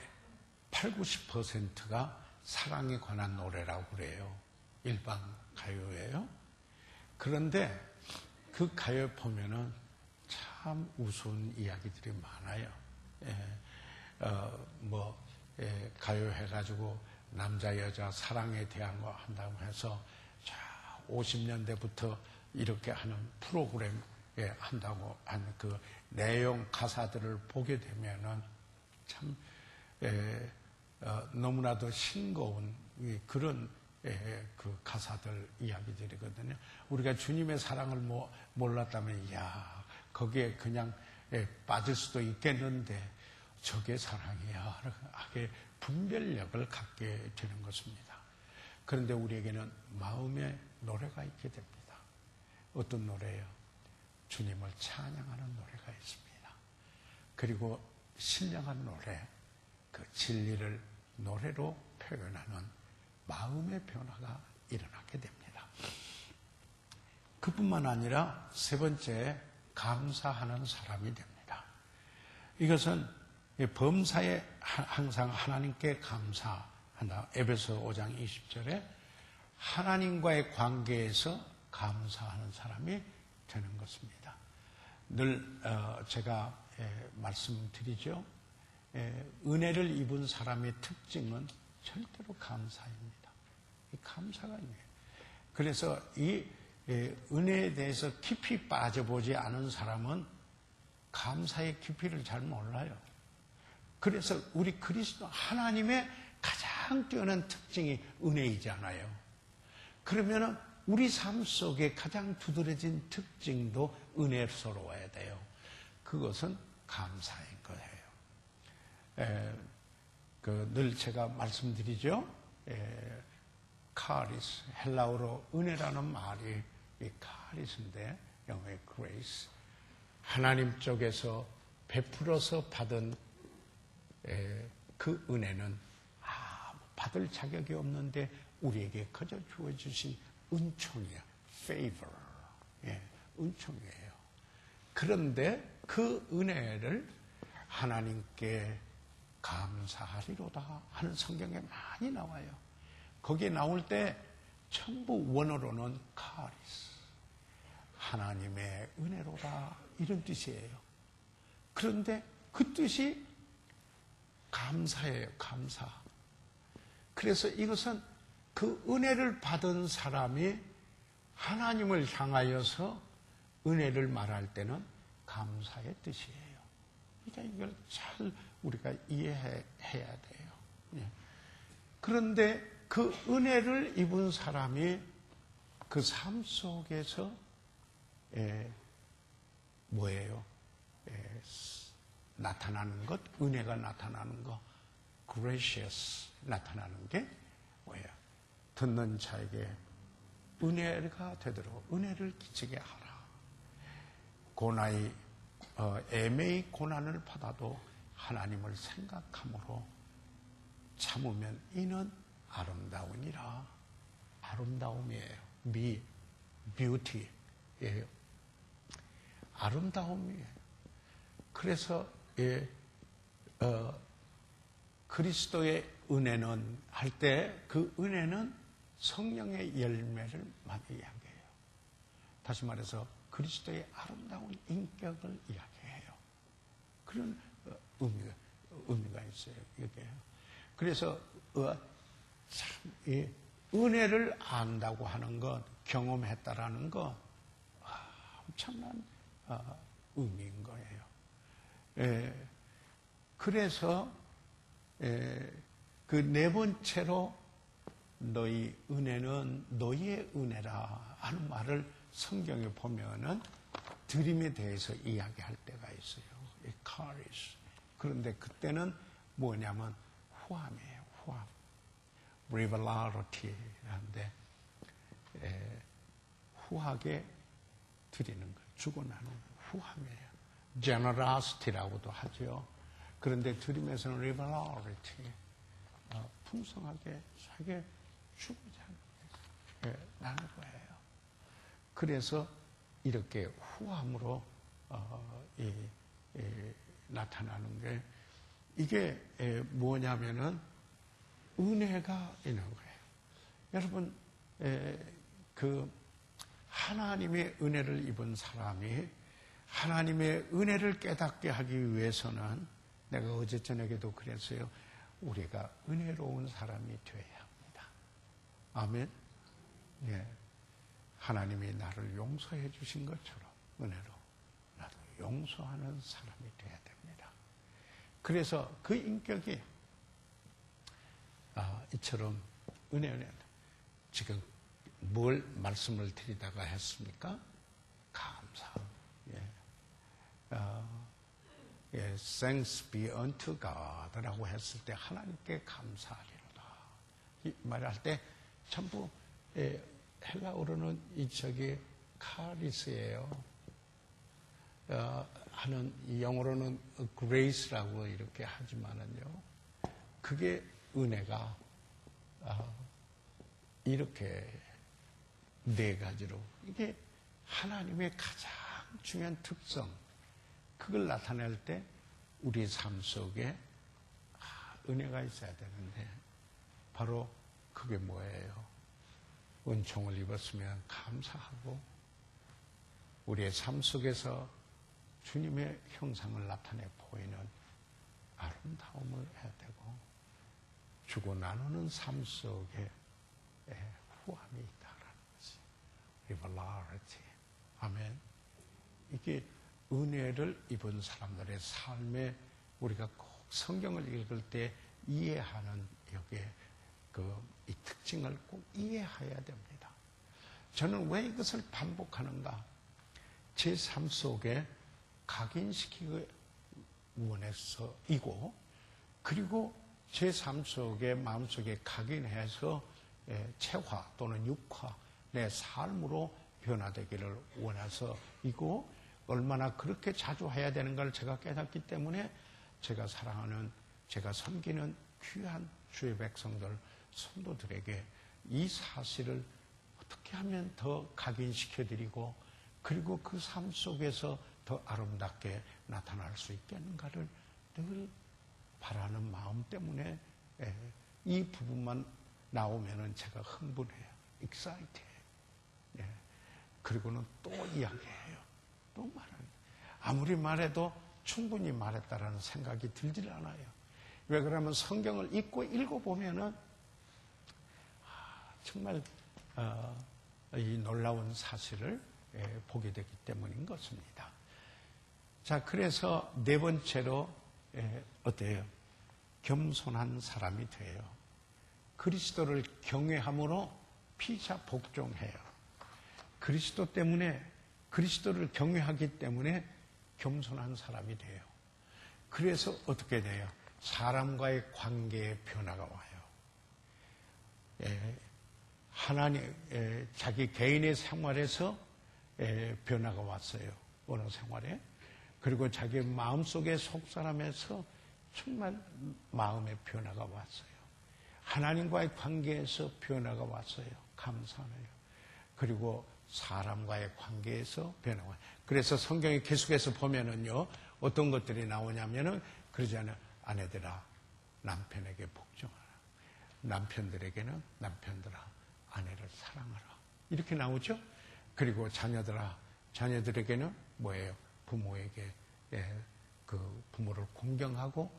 [SPEAKER 1] 80, 90%가 사랑에 관한 노래라고 그래요. 일반 가요예요. 그런데 그 가요에 보면은 참 우스운 이야기들이 많아요. 가요 해가지고 남자 여자 사랑에 대한 거 한다고 해서 50년대부터 이렇게 하는 프로그램 한다고 하는 그 내용 가사들을 보게 되면은 참 너무나도 싱거운 그런 그 가사들 이야기들이거든요. 우리가 주님의 사랑을 몰랐다면 거기에 그냥 빠질 수도 있겠는데 저게 사랑이야 하게 분별력을 갖게 되는 것입니다. 그런데 우리에게는 마음의 노래가 있게 됩니다. 어떤 노래예요? 주님을 찬양하는 노래가 있습니다. 그리고 신령한 노래, 그 진리를 노래로 표현하는 마음의 변화가 일어나게 됩니다. 그뿐만 아니라 세 번째, 감사하는 사람이 됩니다. 이것은 범사에 항상 하나님께 감사한다. 에베소 5장 20절에 하나님과의 관계에서 감사하는 사람이 되는 것입니다. 늘 제가 말씀드리죠. 은혜를 입은 사람의 특징은 절대로 감사입니다. 이 감사가 있네요. 그래서 이 은혜에 대해서 깊이 빠져보지 않은 사람은 감사의 깊이를 잘 몰라요. 그래서 우리 그리스도 하나님의 가장 뛰어난 특징이 은혜이잖아요. 그러면 우리 삶 속에 가장 두드러진 특징도 은혜스러워야 돼요. 그것은 감사인 거예요. 늘 제가 말씀드리죠. 카리스, 헬라어로 은혜라는 말이 카리스인데 영어의 grace. 하나님 쪽에서 베풀어서 받은 그 은혜는 받을 자격이 없는데 우리에게 거저 주어주신 은총이야. favor. 은총이에요. 그런데 그 은혜를 하나님께 감사하리로다 하는 성경에 많이 나와요. 거기에 나올 때 전부 원어로는 카리스, 하나님의 은혜로다 이런 뜻이에요. 그런데 그 뜻이 감사예요. 감사. 그래서 이것은 그 은혜를 받은 사람이 하나님을 향하여서 은혜를 말할 때는 감사의 뜻이에요. 그러니까 이걸 잘 우리가 이해해야 돼요. 그런데 그 은혜를 입은 사람이 그 삶 속에서 뭐예요? 나타나는 것, 은혜가 나타나는 것, gracious 나타나는 게 뭐예요? 듣는 자에게 은혜가 되도록 은혜를 끼치게 하라. 고난이 애매히 고난을 받아도 하나님을 생각함으로 참으면 이는 아름다우니라. 아름다움이에요. beauty예요. 아름다움이에요. 그래서 그리스도의 은혜는 할 때 그 은혜는 성령의 열매를 많이 이야기해요. 다시 말해서 그리스도의 아름다운 인격을 이야기해요. 그런 의미가 있어요. 이게. 그래서 참 이 은혜를 안다고 하는 것, 경험했다라는 것 엄청난 의미인 거예요. 그래서 그 네 번째로 너희 은혜는 너희의 은혜라 하는 말을 성경에 보면은 드림에 대해서 이야기할 때가 있어요. 카리스. 그런데 그때는 뭐냐면 후함이에요. 후함. 리벨라리티라는데 후하게 드리는 거예요. 주고 나누는 후함이에요. generosity라고도 하죠. 그런데 드림에서는 liberality, 풍성하게 자기 주고자 나는 거예요. 그래서 이렇게 후함으로 나타나는 게 이게 뭐냐면은 은혜가 있는 거예요. 여러분 그 하나님의 은혜를 입은 사람이 하나님의 은혜를 깨닫게 하기 위해서는 내가 어제 저녁에도 그랬어요. 우리가 은혜로운 사람이 되어야 합니다. 아멘. 예. 하나님이 나를 용서해 주신 것처럼 은혜로 나도 용서하는 사람이 되어야 됩니다. 그래서 그 인격이 이처럼 은혜 지금 뭘 말씀을 드리다가 했습니까? 감사. Thanks be unto God라고 했을 때 하나님께 감사하리로다. 이 말을 할 때 전부 헬라어로는 저기 카리스예요. 하는 영어로는 grace라고 이렇게 하지만은요. 그게 은혜가 이렇게 네 가지로 이게 하나님의 가장 중요한 특성 그걸 나타낼 때 우리 삶 속에 은혜가 있어야 되는데 바로 그게 뭐예요? 은총을 입었으면 감사하고 우리의 삶 속에서 주님의 형상을 나타내 보이는 아름다움을 해야 되고 주고 나누는 삶 속에 후함이 있다라는 것이 리버라리티. 아멘. 이게 은혜를 입은 사람들의 삶에 우리가 꼭 성경을 읽을 때 이해하는 여기에 이 특징을 꼭 이해해야 됩니다. 저는 왜 이것을 반복하는가? 제 삶 속에 각인시키기 원해서이고 그리고 제 삶 속에 마음속에 각인해서 체화 또는 육화 내 삶으로 변화되기를 원해서이고 얼마나 그렇게 자주 해야 되는 걸 제가 깨닫기 때문에 제가 사랑하는 제가 섬기는 귀한 주의 백성들 성도들에게 이 사실을 어떻게 하면 더 각인시켜드리고 그리고 그 삶 속에서 더 아름답게 나타날 수 있겠는가를 늘 바라는 마음 때문에 이 부분만 나오면은 제가 흥분해요. excited. 그리고는 또 이야기해요. 또 말해요. 아무리 말해도 충분히 말했다라는 생각이 들질 않아요. 왜 그러면 성경을 읽어보면은 정말 이 놀라운 사실을 보게 되기 때문인 것입니다. 자, 그래서 네 번째로 어때요? 겸손한 사람이 돼요. 그리스도를 경외함으로 피차 복종해요. 그리스도 때문에 그리스도를 경외하기 때문에 겸손한 사람이 돼요. 그래서 어떻게 돼요? 사람과의 관계에 변화가 와요. 하나님, 자기 개인의 생활에서 변화가 왔어요. 어느 생활에. 그리고 자기 마음속의 속사람에서 정말 마음의 변화가 왔어요. 하나님과의 관계에서 변화가 왔어요. 감사해요. 그리고 사람과의 관계에서 변화가 와요. 그래서 성경에 계속해서 보면은요, 어떤 것들이 나오냐면은, 그러잖아요. 아내들아, 남편에게 복종하라. 남편들에게는 남편들아, 아내를 사랑하라. 이렇게 나오죠? 그리고 자녀들아, 자녀들에게는 뭐예요? 부모에게, 그 부모를 공경하고,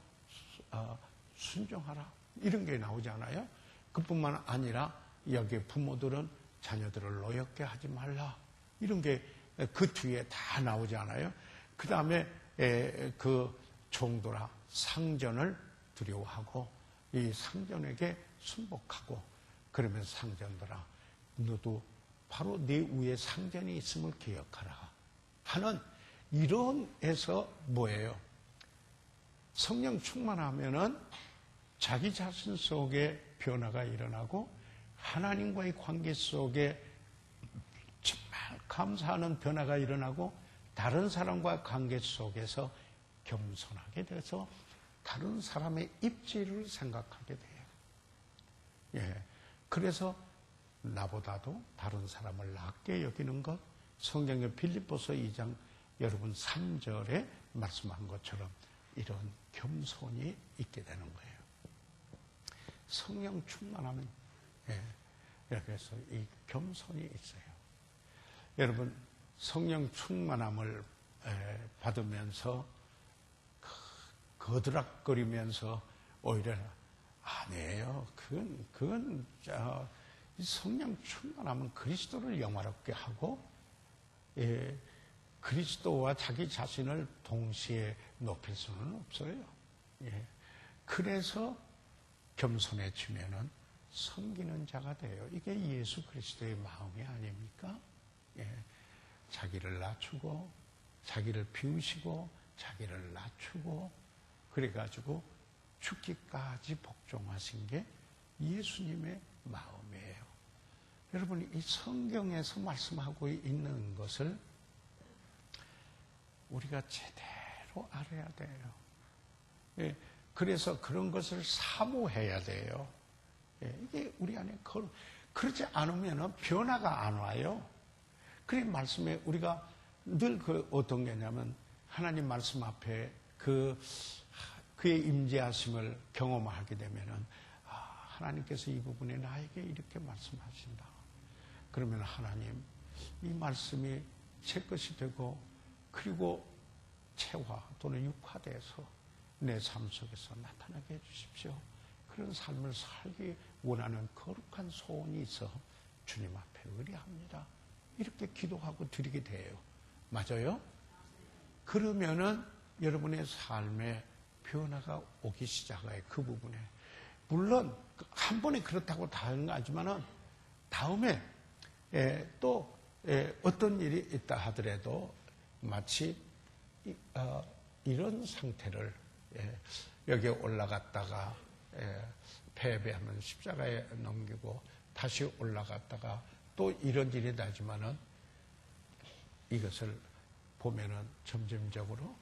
[SPEAKER 1] 순종하라. 이런 게 나오잖아요. 그뿐만 아니라, 여기 부모들은 자녀들을 노엽게 하지 말라. 이런 게 그 뒤에 다 나오잖아요. 그 다음에, 그 종들아, 상전을 두려워하고, 이 상전에게 순복하고, 그러면 상전들아, 너도 바로 내 위에 상전이 있음을 기억하라 하는 이런 에서 뭐예요? 성령 충만하면은 자기 자신 속에 변화가 일어나고 하나님과의 관계 속에 정말 감사하는 변화가 일어나고 다른 사람과의 관계 속에서 겸손하게 돼서 다른 사람의 입지를 생각하게 돼요. 그래서 나보다도 다른 사람을 낮게 여기는 것, 성경의 빌립보서 2장 여러분 3절에 말씀한 것처럼 이런 겸손이 있게 되는 거예요. 성령 충만하면 그래서 이 겸손이 있어요. 여러분 성령 충만함을 받으면서 거드락거리면서 오히려 아니에요. 그건 성령 충만하면 그리스도를 영화롭게 하고 그리스도와 자기 자신을 동시에 높일 수는 없어요. 그래서 겸손해지면은 섬기는 자가 돼요. 이게 예수 그리스도의 마음이 아닙니까? 자기를 낮추고 자기를 비우시고 자기를 낮추고 그래가지고 죽기까지 복종하신 게 예수님의 마음이에요. 여러분 이 성경에서 말씀하고 있는 것을 우리가 제대로 알아야 돼요. 그래서 그런 것을 사모해야 돼요. 이게 우리 안에 그러지 않으면 변화가 안 와요. 그런 말씀에 우리가 늘 어떤 게냐면 하나님 말씀 앞에 그의 임재하심을 경험하게 되면은 하나님께서 이 부분에 나에게 이렇게 말씀하신다. 그러면 하나님, 이 말씀이 제 것이 되고 그리고 체화 또는 육화돼서 내 삶 속에서 나타나게 해주십시오. 그런 삶을 살기 원하는 거룩한 소원이 있어 주님 앞에 의뢰합니다. 이렇게 기도하고 드리게 돼요. 맞아요? 그러면은 여러분의 삶에 변화가 오기 시작해요. 그 부분에. 물론 한 번에 그렇다고 다 하는 거 아니지만은 다음에 또 어떤 일이 있다 하더라도 마치 이런 상태를 여기에 올라갔다가 패배하면 십자가에 넘기고 다시 올라갔다가 또 이런 일이 나지만은 이것을 보면은 점점적으로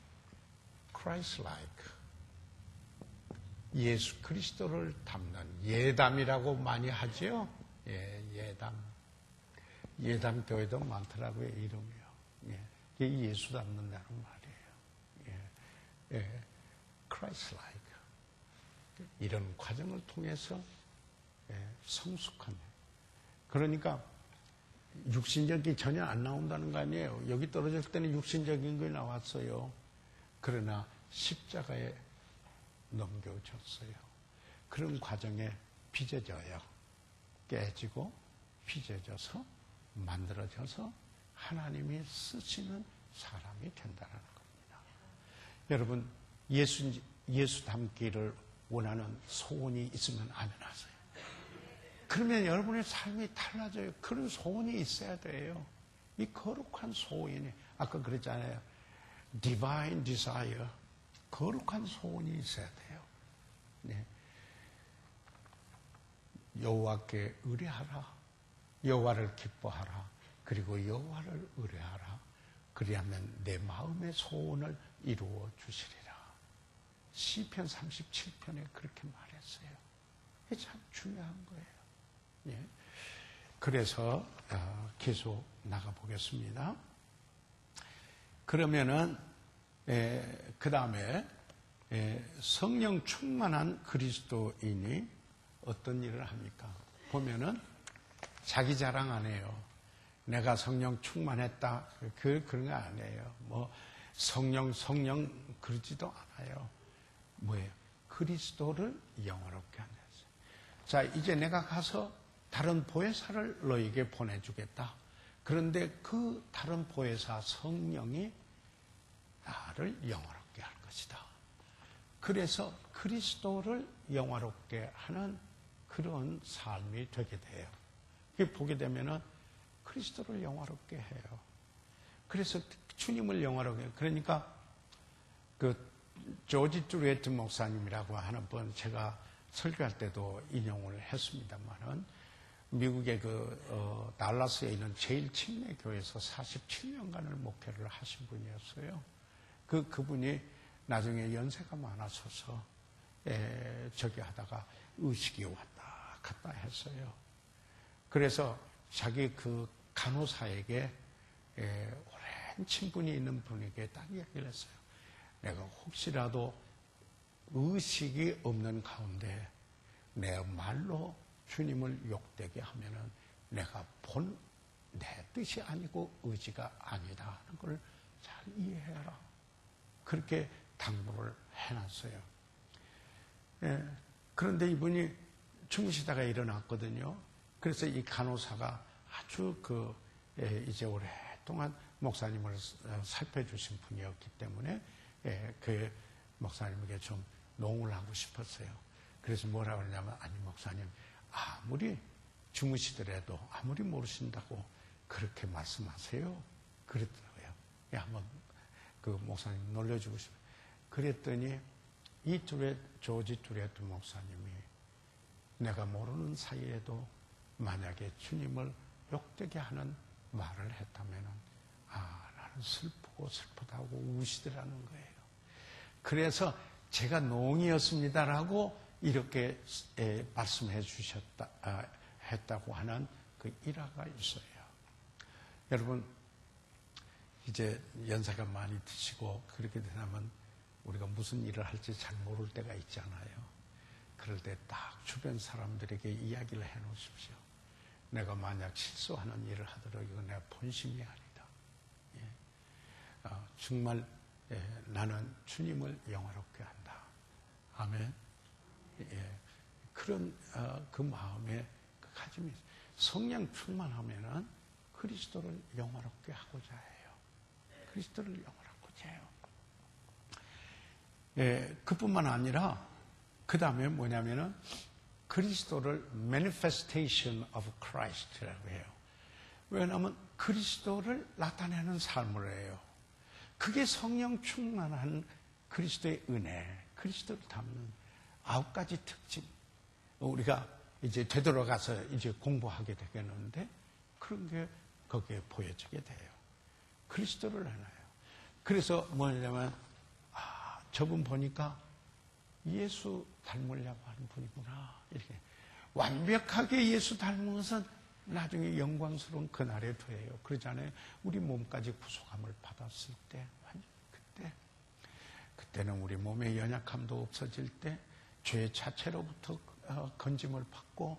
[SPEAKER 1] Christ-like 예수 그리스도를 닮는 예담이라고 많이 하죠. 예담. 예담 교회도 많더라고요, 이름이요. 이게 예수 닮는다는 말이에요. Christ-like. 이런 과정을 통해서 성숙한. 그러니까 육신적이 전혀 안 나온다는 거 아니에요. 여기 떨어질 때는 육신적인 게 나왔어요. 그러나 십자가에 넘겨졌어요. 그런 과정에 빚어져요. 깨지고 빚어져서 만들어져서 하나님이 쓰시는 사람이 된다는 겁니다. 여러분, 예수 닮기를 원하는 소원이 있으면 아멘하세요. 그러면 여러분의 삶이 달라져요. 그런 소원이 있어야 돼요. 이 거룩한 소원이, 아까 그랬잖아요. Divine desire. 거룩한 소원이 있어야 돼요. 네. 여호와께 의뢰하라. 여호와를 기뻐하라. 그리고 여호와를 의뢰하라. 그리하면 내 마음의 소원을 이루어 주시리라. 시편 37편에 그렇게 말했어요. 이게 참 중요한 거예요. 예. 그래서 계속 나가보겠습니다. 그러면은 그 다음에 성령 충만한 그리스도인이 어떤 일을 합니까? 보면은 자기 자랑 안 해요. 내가 성령 충만했다. 그런 거 아니에요. 뭐 성령 그러지도 않아요. 뭐예요? 그리스도를 영화롭게 하는 거예요. 자, 이제 내가 가서 다른 보혜사를 너에게 보내주겠다. 그런데 그 다른 보혜사 성령이 나를 영화롭게 할 것이다. 그래서 그리스도를 영화롭게 하는 그런 삶이 되게 돼요. 보게 되면은 그리스도를 영화롭게 해요. 그래서 주님을 영화롭게 해요. 그러니까 그 조지 뚜레트 목사님이라고 하는 분 제가 설교할 때도 인용을 했습니다만은 미국의 달라스에 있는 제일 침례 교회에서 47년간을 목회를 하신 분이었어요. 그분이 나중에 연세가 많아서서 저기 하다가 의식이 왔다 갔다 했어요. 그래서 자기 그 간호사에게 오랜 친분이 있는 분에게 딱 얘기를 했어요. 내가 혹시라도 의식이 없는 가운데 내 말로 주님을 욕되게 하면은 내가 본 내 뜻이 아니고 의지가 아니다 하는 걸 잘 이해해라. 그렇게 당부를 해놨어요. 그런데 이분이 주무시다가 일어났거든요. 그래서 이 간호사가 아주 이제 오랫동안 목사님을 살펴주신 분이었기 때문에 그 목사님에게 좀 농을 하고 싶었어요. 그래서 뭐라고 하냐면, 아니 목사님, 아무리 주무시더라도 아무리 모르신다고 그렇게 말씀하세요. 그랬더라고요. 한번 그 목사님 놀려주고 싶어요. 그랬더니 이 조지 뚜레트 목사님이 내가 모르는 사이에도 만약에 주님을 욕되게 하는 말을 했다면은 나는 슬프고 슬프다고 우시더라는 거예요. 그래서 제가 농이었습니다라고 이렇게 말씀해 했다고 하는 그 일화가 있어요. 여러분, 이제 연세가 많이 드시고 그렇게 되면 우리가 무슨 일을 할지 잘 모를 때가 있잖아요. 그럴 때 딱 주변 사람들에게 이야기를 해 놓으십시오. 내가 만약 실수하는 일을 하더라도 이건 내 본심이 아니다. 정말 나는 주님을 영화롭게 한다. 아멘. 그런 그 마음에 그 가짐이 있어요. 성령 충만하면은 그리스도를 영화롭게 하고자 해요. 그리스도를 영화롭고자 해요. 그뿐만 아니라 그 다음에 뭐냐면은 그리스도를 manifestation of Christ라고 해요. 왜냐하면 그리스도를 나타내는 삶을 해요. 그게 성령 충만한 그리스도의 은혜, 그리스도를 담는 9가지 특징. 우리가 이제 되돌아가서 이제 공부하게 되겠는데 그런 게 거기에 보여지게 돼요. 그리스도를 해놔요. 그래서 뭐냐면 저분 보니까 예수 닮으려고 하는 분이구나. 이렇게 완벽하게 예수 닮은 것은 나중에 영광스러운 그날에 돼요. 그러잖아요. 우리 몸까지 구속함을 받았을 때, 그때는 우리 몸의 연약함도 없어질 때, 죄 자체로부터 건짐을 받고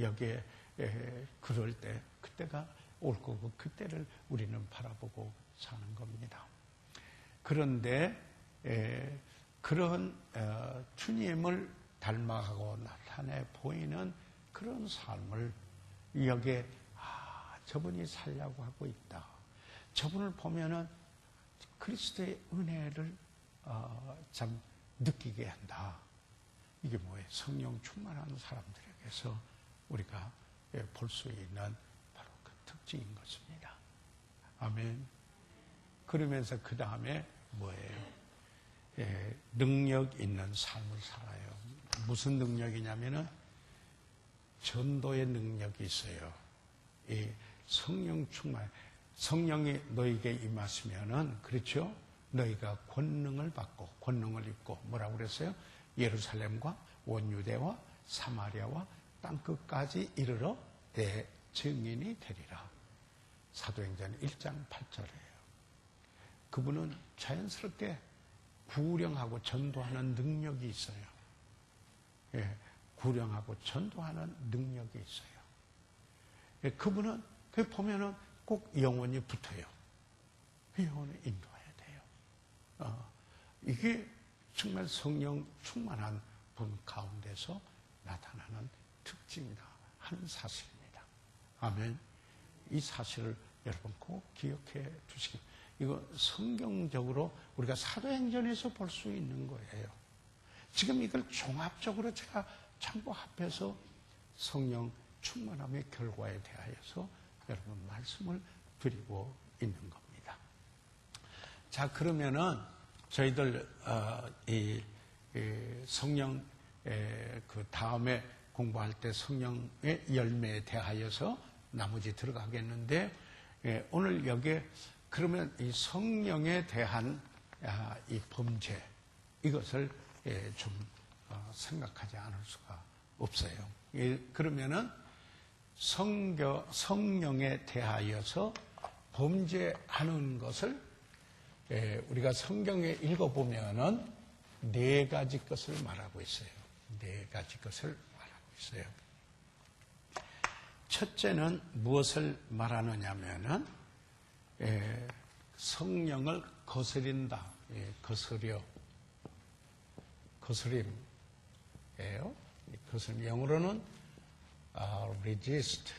[SPEAKER 1] 여기에 그럴 때, 그때가 올 거고 그때를 우리는 바라보고 사는 겁니다. 그런데 그런 주님을 닮아가고 나타내 보이는 그런 삶을 여기에 저분이 살려고 하고 있다. 저분을 보면은 그리스도의 은혜를 참 느끼게 한다. 이게 뭐예요? 성령 충만한 사람들에게서 우리가 볼 수 있는 바로 그 특징인 것입니다. 아멘. 그러면서 그 다음에 뭐예요? 능력 있는 삶을 살아요. 무슨 능력이냐면은 전도의 능력이 있어요. 이 성령 충만, 성령이 너에게 임하시면은, 그렇죠? 너희가 권능을 받고, 권능을 입고, 뭐라고 그랬어요? 예루살렘과 온 유대와 사마리아와 땅끝까지 이르러 내 증인이 되리라. 사도행전 1장 8절이에요. 그분은 자연스럽게 구령하고 전도하는 능력이 있어요. 구령하고 전도하는 능력이 있어요. 그분은 그 보면은 꼭 영혼이 붙어요. 영혼을 인도해야 돼요. 이게 정말 성령 충만한 분 가운데서 나타나는 특징이다 하는 사실입니다. 아멘. 이 사실을 여러분 꼭 기억해 주시기. 이거 성경적으로 우리가 사도행전에서 볼 수 있는 거예요. 지금 이걸 종합적으로 제가 참고합해서 성령 충만함의 결과에 대하여서 여러분 말씀을 드리고 있는 겁니다. 자, 그러면은 저희들 이 성령 그 다음에 공부할 때 성령의 열매에 대하여서 나머지 들어가겠는데 오늘 여기에 그러면 이 성령에 대한 이 범죄 이것을 좀 생각하지 않을 수가 없어요. 그러면은 성령에 대하여서 범죄하는 것을 우리가 성경에 읽어보면은 4가지 것을 말하고 있어요. 4가지 것을 말하고 있어요. 첫째는 무엇을 말하느냐면은 성령을 거스린다. 거스림이에요. 거스림 영어로는 resist,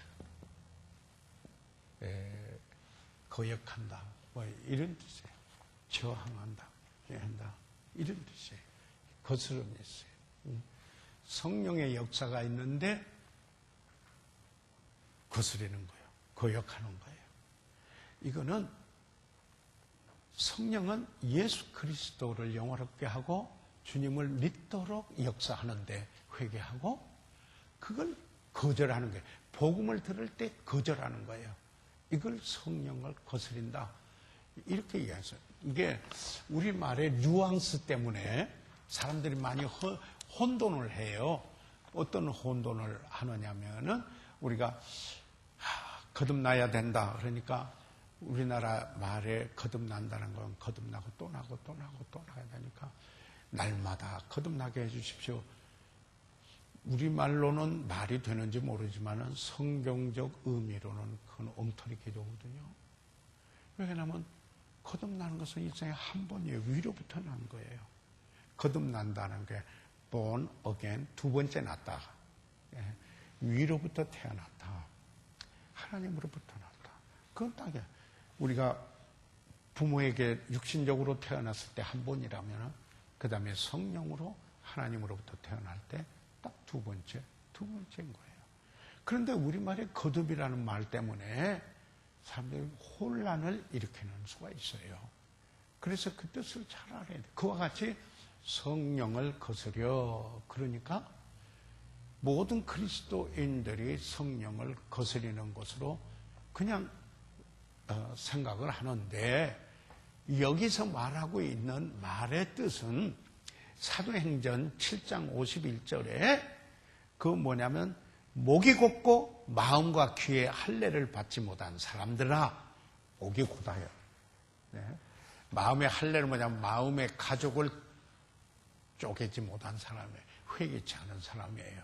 [SPEAKER 1] 거역한다. 뭐 이런 뜻이에요. 저항한다, 한다. 이런 뜻이에요. 거스름이 있어요. 성령의 역사가 있는데 거스리는 거예요. 거역하는 거예요. 이거는 성령은 예수 그리스도를 영화롭게 하고 주님을 믿도록 역사하는데 회개하고 그걸 거절하는 거예요. 복음을 들을 때 거절하는 거예요. 이걸 성령을 거스린다. 이렇게 이해하세요. 이게 우리말의 뉘앙스 때문에 사람들이 많이 혼돈을 해요. 어떤 혼돈을 하느냐면은 우리가 거듭나야 된다. 그러니까 우리나라 말에 거듭난다는 건 거듭나고 또 나고 또 나고 또 나야 되니까 날마다 거듭나게 해주십시오. 우리말로는 말이 되는지 모르지만 성경적 의미로는 그건 엉터리 기도거든요. 왜냐하면 거듭나는 것은 일생에 한 번이에요. 위로부터 난 거예요. 거듭난다는 게 born again, 두 번째 났다. 위로부터 태어났다. 하나님으로부터 났다. 그건 딱이야. 우리가 부모에게 육신적으로 태어났을 때 한 번이라면 그 다음에 성령으로 하나님으로부터 태어날 때 딱 두 번째인 거예요. 그런데 우리말에 거듭이라는 말 때문에 사람들이 혼란을 일으키는 수가 있어요. 그래서 그 뜻을 잘 알아야 돼요. 그와 같이 성령을 거스려. 그러니까 모든 그리스도인들이 성령을 거스리는 것으로 그냥 생각을 하는데 여기서 말하고 있는 말의 뜻은 사도행전 7장 51절에 그 뭐냐면 목이 곧고 마음과 귀에 할례를 받지 못한 사람들아. 목이 곧아요. 네. 마음의 할례는 뭐냐면 마음의 가족을 쪼개지 못한 사람이에요. 회개치 않은 사람이에요.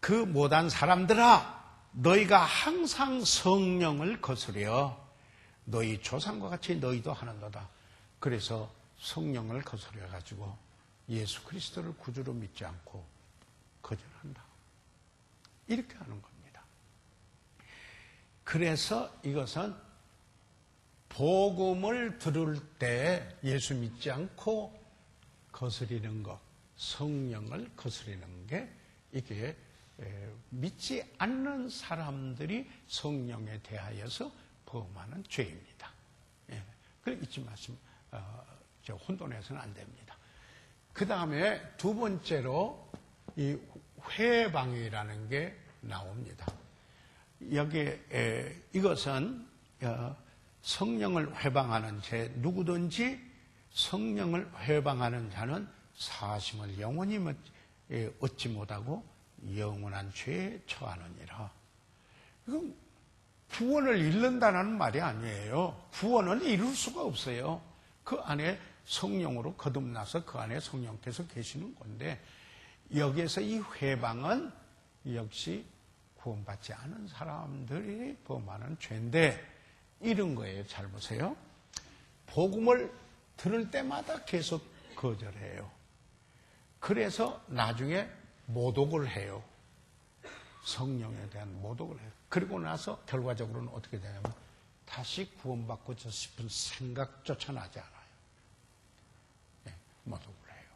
[SPEAKER 1] 그 못한 사람들아, 너희가 항상 성령을 거스려 너희 조상과 같이 너희도 하는도다. 그래서 성령을 거스려 가지고 예수 그리스도를 구주로 믿지 않고 거절한다. 이렇게 하는 겁니다. 그래서 이것은 복음을 들을 때 예수 믿지 않고 거스리는 것, 성령을 거스리는 게 이게 믿지 않는 사람들이 성령에 대하여서 범하는 죄입니다. 그걸 잊지 마시면 혼돈해서는 안 됩니다. 그 다음에 두 번째로 이 회방이라는 게 나옵니다. 여기에 이것은 성령을 회방하는 자, 누구든지 성령을 회방하는 자는 사심을 영원히 얻지 못하고 영원한 죄에 처하느니라. 이건 구원을 잃는다는 말이 아니에요. 구원은 이룰 수가 없어요. 그 안에 성령으로 거듭나서 그 안에 성령께서 계시는 건데 여기에서 이 회방은 역시 구원받지 않은 사람들이 범하는 죄인데 이런 거예요. 잘 보세요. 복음을 들을 때마다 계속 거절해요. 그래서 나중에 모독을 해요. 성령에 대한 모독을 해요. 그리고 나서 결과적으로는 어떻게 되냐면 다시 구원받고 싶은 생각조차 나지 않아요. 모독을 해요.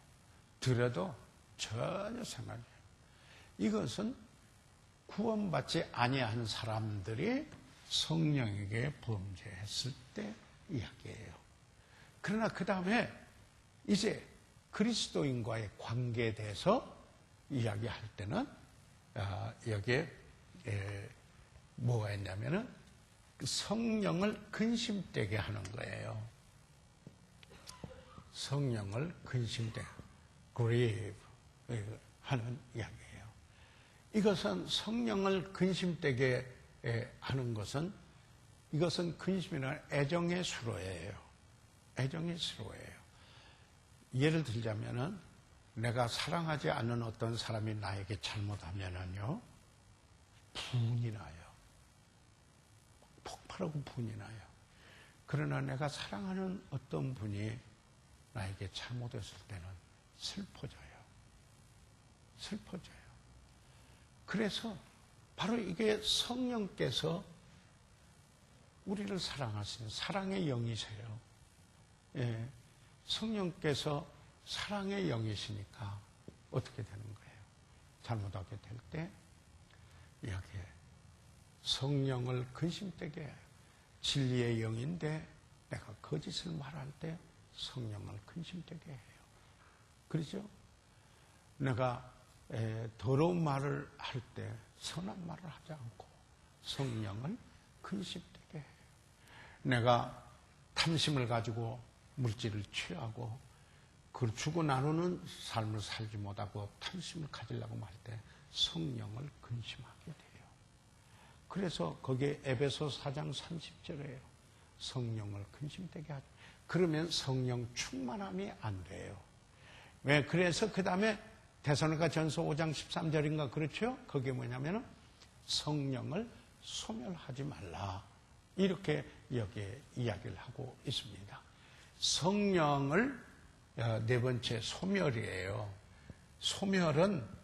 [SPEAKER 1] 들어도 전혀 생각이 해요. 이것은 구원받지 아니한 사람들이 성령에게 범죄했을 때 이야기예요. 그러나 그 다음에 이제 그리스도인과의 관계에 대해서 이야기할 때는 여기에 뭐가 있냐면은 성령을 근심되게 하는 거예요. 성령을 근심되게 grieve 하는 이야기예요. 이것은 성령을 근심되게 하는 것은 이것은 근심이나 애정의 수로예요. 애정의 수로예요. 예를 들자면은 내가 사랑하지 않는 어떤 사람이 나에게 잘못하면은요, 분이 나요. 폭발하고 분이 나요. 그러나 내가 사랑하는 어떤 분이 나에게 잘못했을 때는 슬퍼져요. 슬퍼져요. 그래서 바로 이게 성령께서 우리를 사랑하시는 사랑의 영이세요. 예, 성령께서 사랑의 영이시니까 어떻게 되는 거예요? 잘못하게 될 때 여기에 성령을 근심되게 해요. 진리의 영인데 내가 거짓을 말할 때 성령을 근심되게 해요. 그렇죠? 내가 더러운 말을 할 때 선한 말을 하지 않고 성령을 근심되게 해요. 내가 탐심을 가지고 물질을 취하고 그걸 주고 나누는 삶을 살지 못하고 탐심을 가지려고 할 때 성령을 근심하게 돼요. 그래서 거기에 에베소 4장 30절에요. 성령을 근심되게 하죠. 그러면 성령 충만함이 안 돼요. 왜? 그래서 그 다음에 데살로니가 전서 5장 13절인가 그렇죠? 그게 뭐냐면은 성령을 소멸하지 말라. 이렇게 여기에 이야기를 하고 있습니다. 성령을 네 번째 소멸이에요. 소멸은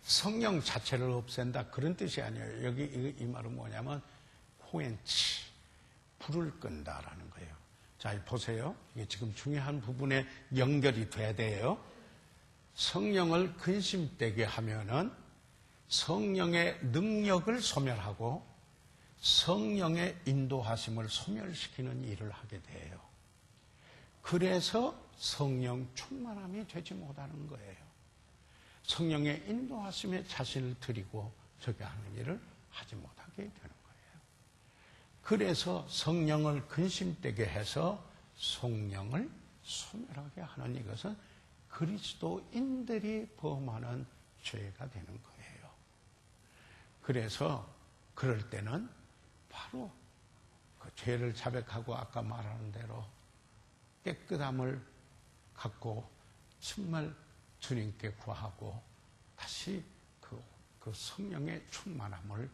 [SPEAKER 1] 성령 자체를 없앤다 그런 뜻이 아니에요. 여기 이 말은 뭐냐면 호엔치, 불을 끈다라는 거예요. 자, 보세요. 이게 지금 중요한 부분에 연결이 돼야 돼요. 성령을 근심되게 하면은 성령의 능력을 소멸하고 성령의 인도하심을 소멸시키는 일을 하게 돼요. 그래서 성령 충만함이 되지 못하는 거예요. 성령의 인도하심에 자신을 드리고 저게 하는 일을 하지 못하게 되는 거예요. 그래서 성령을 근심되게 해서 성령을 소멸하게 하는 이것은 그리스도인들이 범하는 죄가 되는 거예요. 그래서 그럴 때는 바로 그 죄를 자백하고 아까 말하는 대로 깨끗함을 갖고 정말 주님께 구하고 다시 그 성령의 충만함을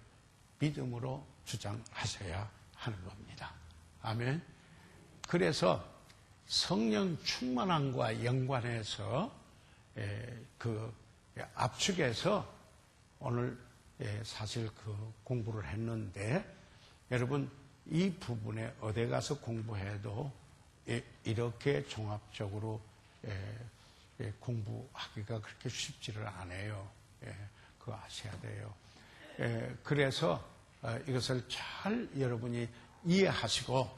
[SPEAKER 1] 믿음으로 주장하셔야 하는 겁니다. 아멘. 그래서 성령 충만함과 연관해서 그 압축해서 오늘 사실 그 공부를 했는데 여러분 이 부분에 어디 가서 공부해도 이렇게 종합적으로 공부하기가 그렇게 쉽지를 않아요. 그거 아셔야 돼요. 그래서 이것을 잘 여러분이 이해하시고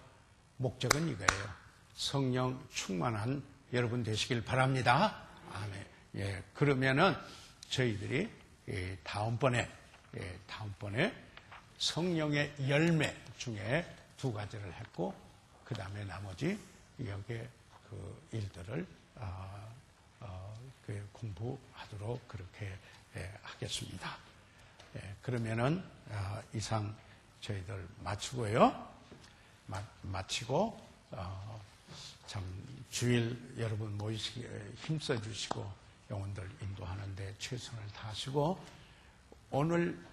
[SPEAKER 1] 목적은 이거예요. 성령 충만한 여러분 되시길 바랍니다. 아멘. 그러면은 저희들이 다음번에 성령의 열매 중에 2가지를 했고 그 다음에 나머지 여기에 그 일들을 공부하도록 그렇게 하겠습니다. 그러면은 이상 저희들 마치고요. 마치고 참 주일 여러분 모이시기 힘써 주시고 영혼들 인도하는데 최선을 다하시고 오늘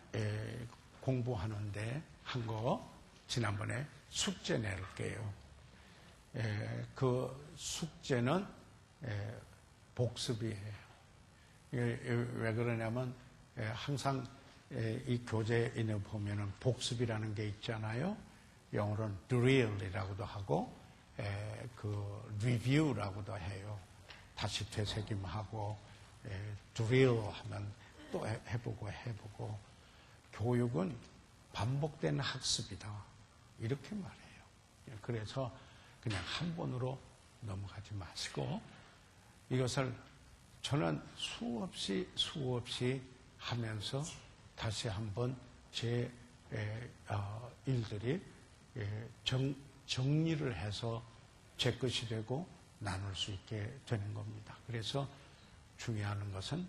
[SPEAKER 1] 공부하는데 한 거 지난번에 숙제 낼게요. 그 숙제는 복습이에요. 왜 그러냐면 항상 이 교재에 보면은 복습이라는 게 있잖아요. 영어로는 drill이라고도 하고 그 review라고도 해요. 다시 되새김하고 drill 하면 또 해보고 교육은 반복된 학습이다. 이렇게 말해요. 그래서 그냥 한 번으로 넘어가지 마시고 이것을 저는 수없이 하면서 다시 한번 제 일들이 정리를 해서 제 것이 되고 나눌 수 있게 되는 겁니다. 그래서 중요한 것은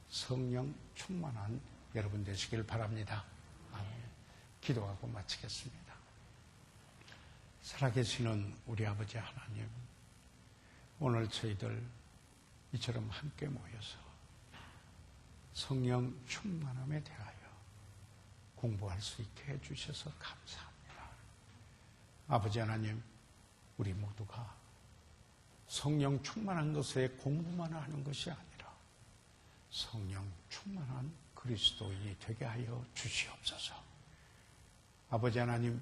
[SPEAKER 1] 성령 충만한 여러분 되시길 바랍니다. 아멘. 기도하고 마치겠습니다. 살아계시는 우리 아버지 하나님, 오늘 저희들 이처럼 함께 모여서 성령 충만함에 대하여 공부할 수 있게 해주셔서 감사합니다. 아버지 하나님, 우리 모두가 성령 충만한 것에 공부만 하는 것이 아니라 성령 충만한 그리스도인이 되게 하여 주시옵소서. 아버지 하나님,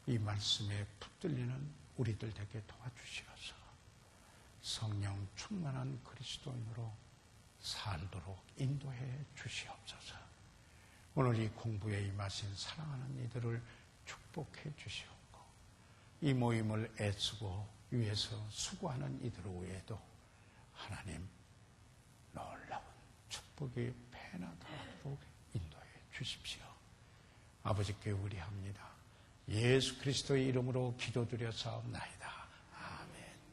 [SPEAKER 1] 이 말씀에 붙들리는 우리들 되게 도와주시어서 성령 충만한 그리스도인으로 살도록 인도해 주시옵소서. 오늘 이 공부에 임하신 사랑하는 이들을 축복해 주시옵고 이 모임을 애쓰고 위해서 수고하는 이들 외에도 하나님 놀라운 축복이 배나도록 인도해 주십시오. 아버지께 의뢰합니다. 예수 그리스도의 이름으로 기도드려 사옵나이다.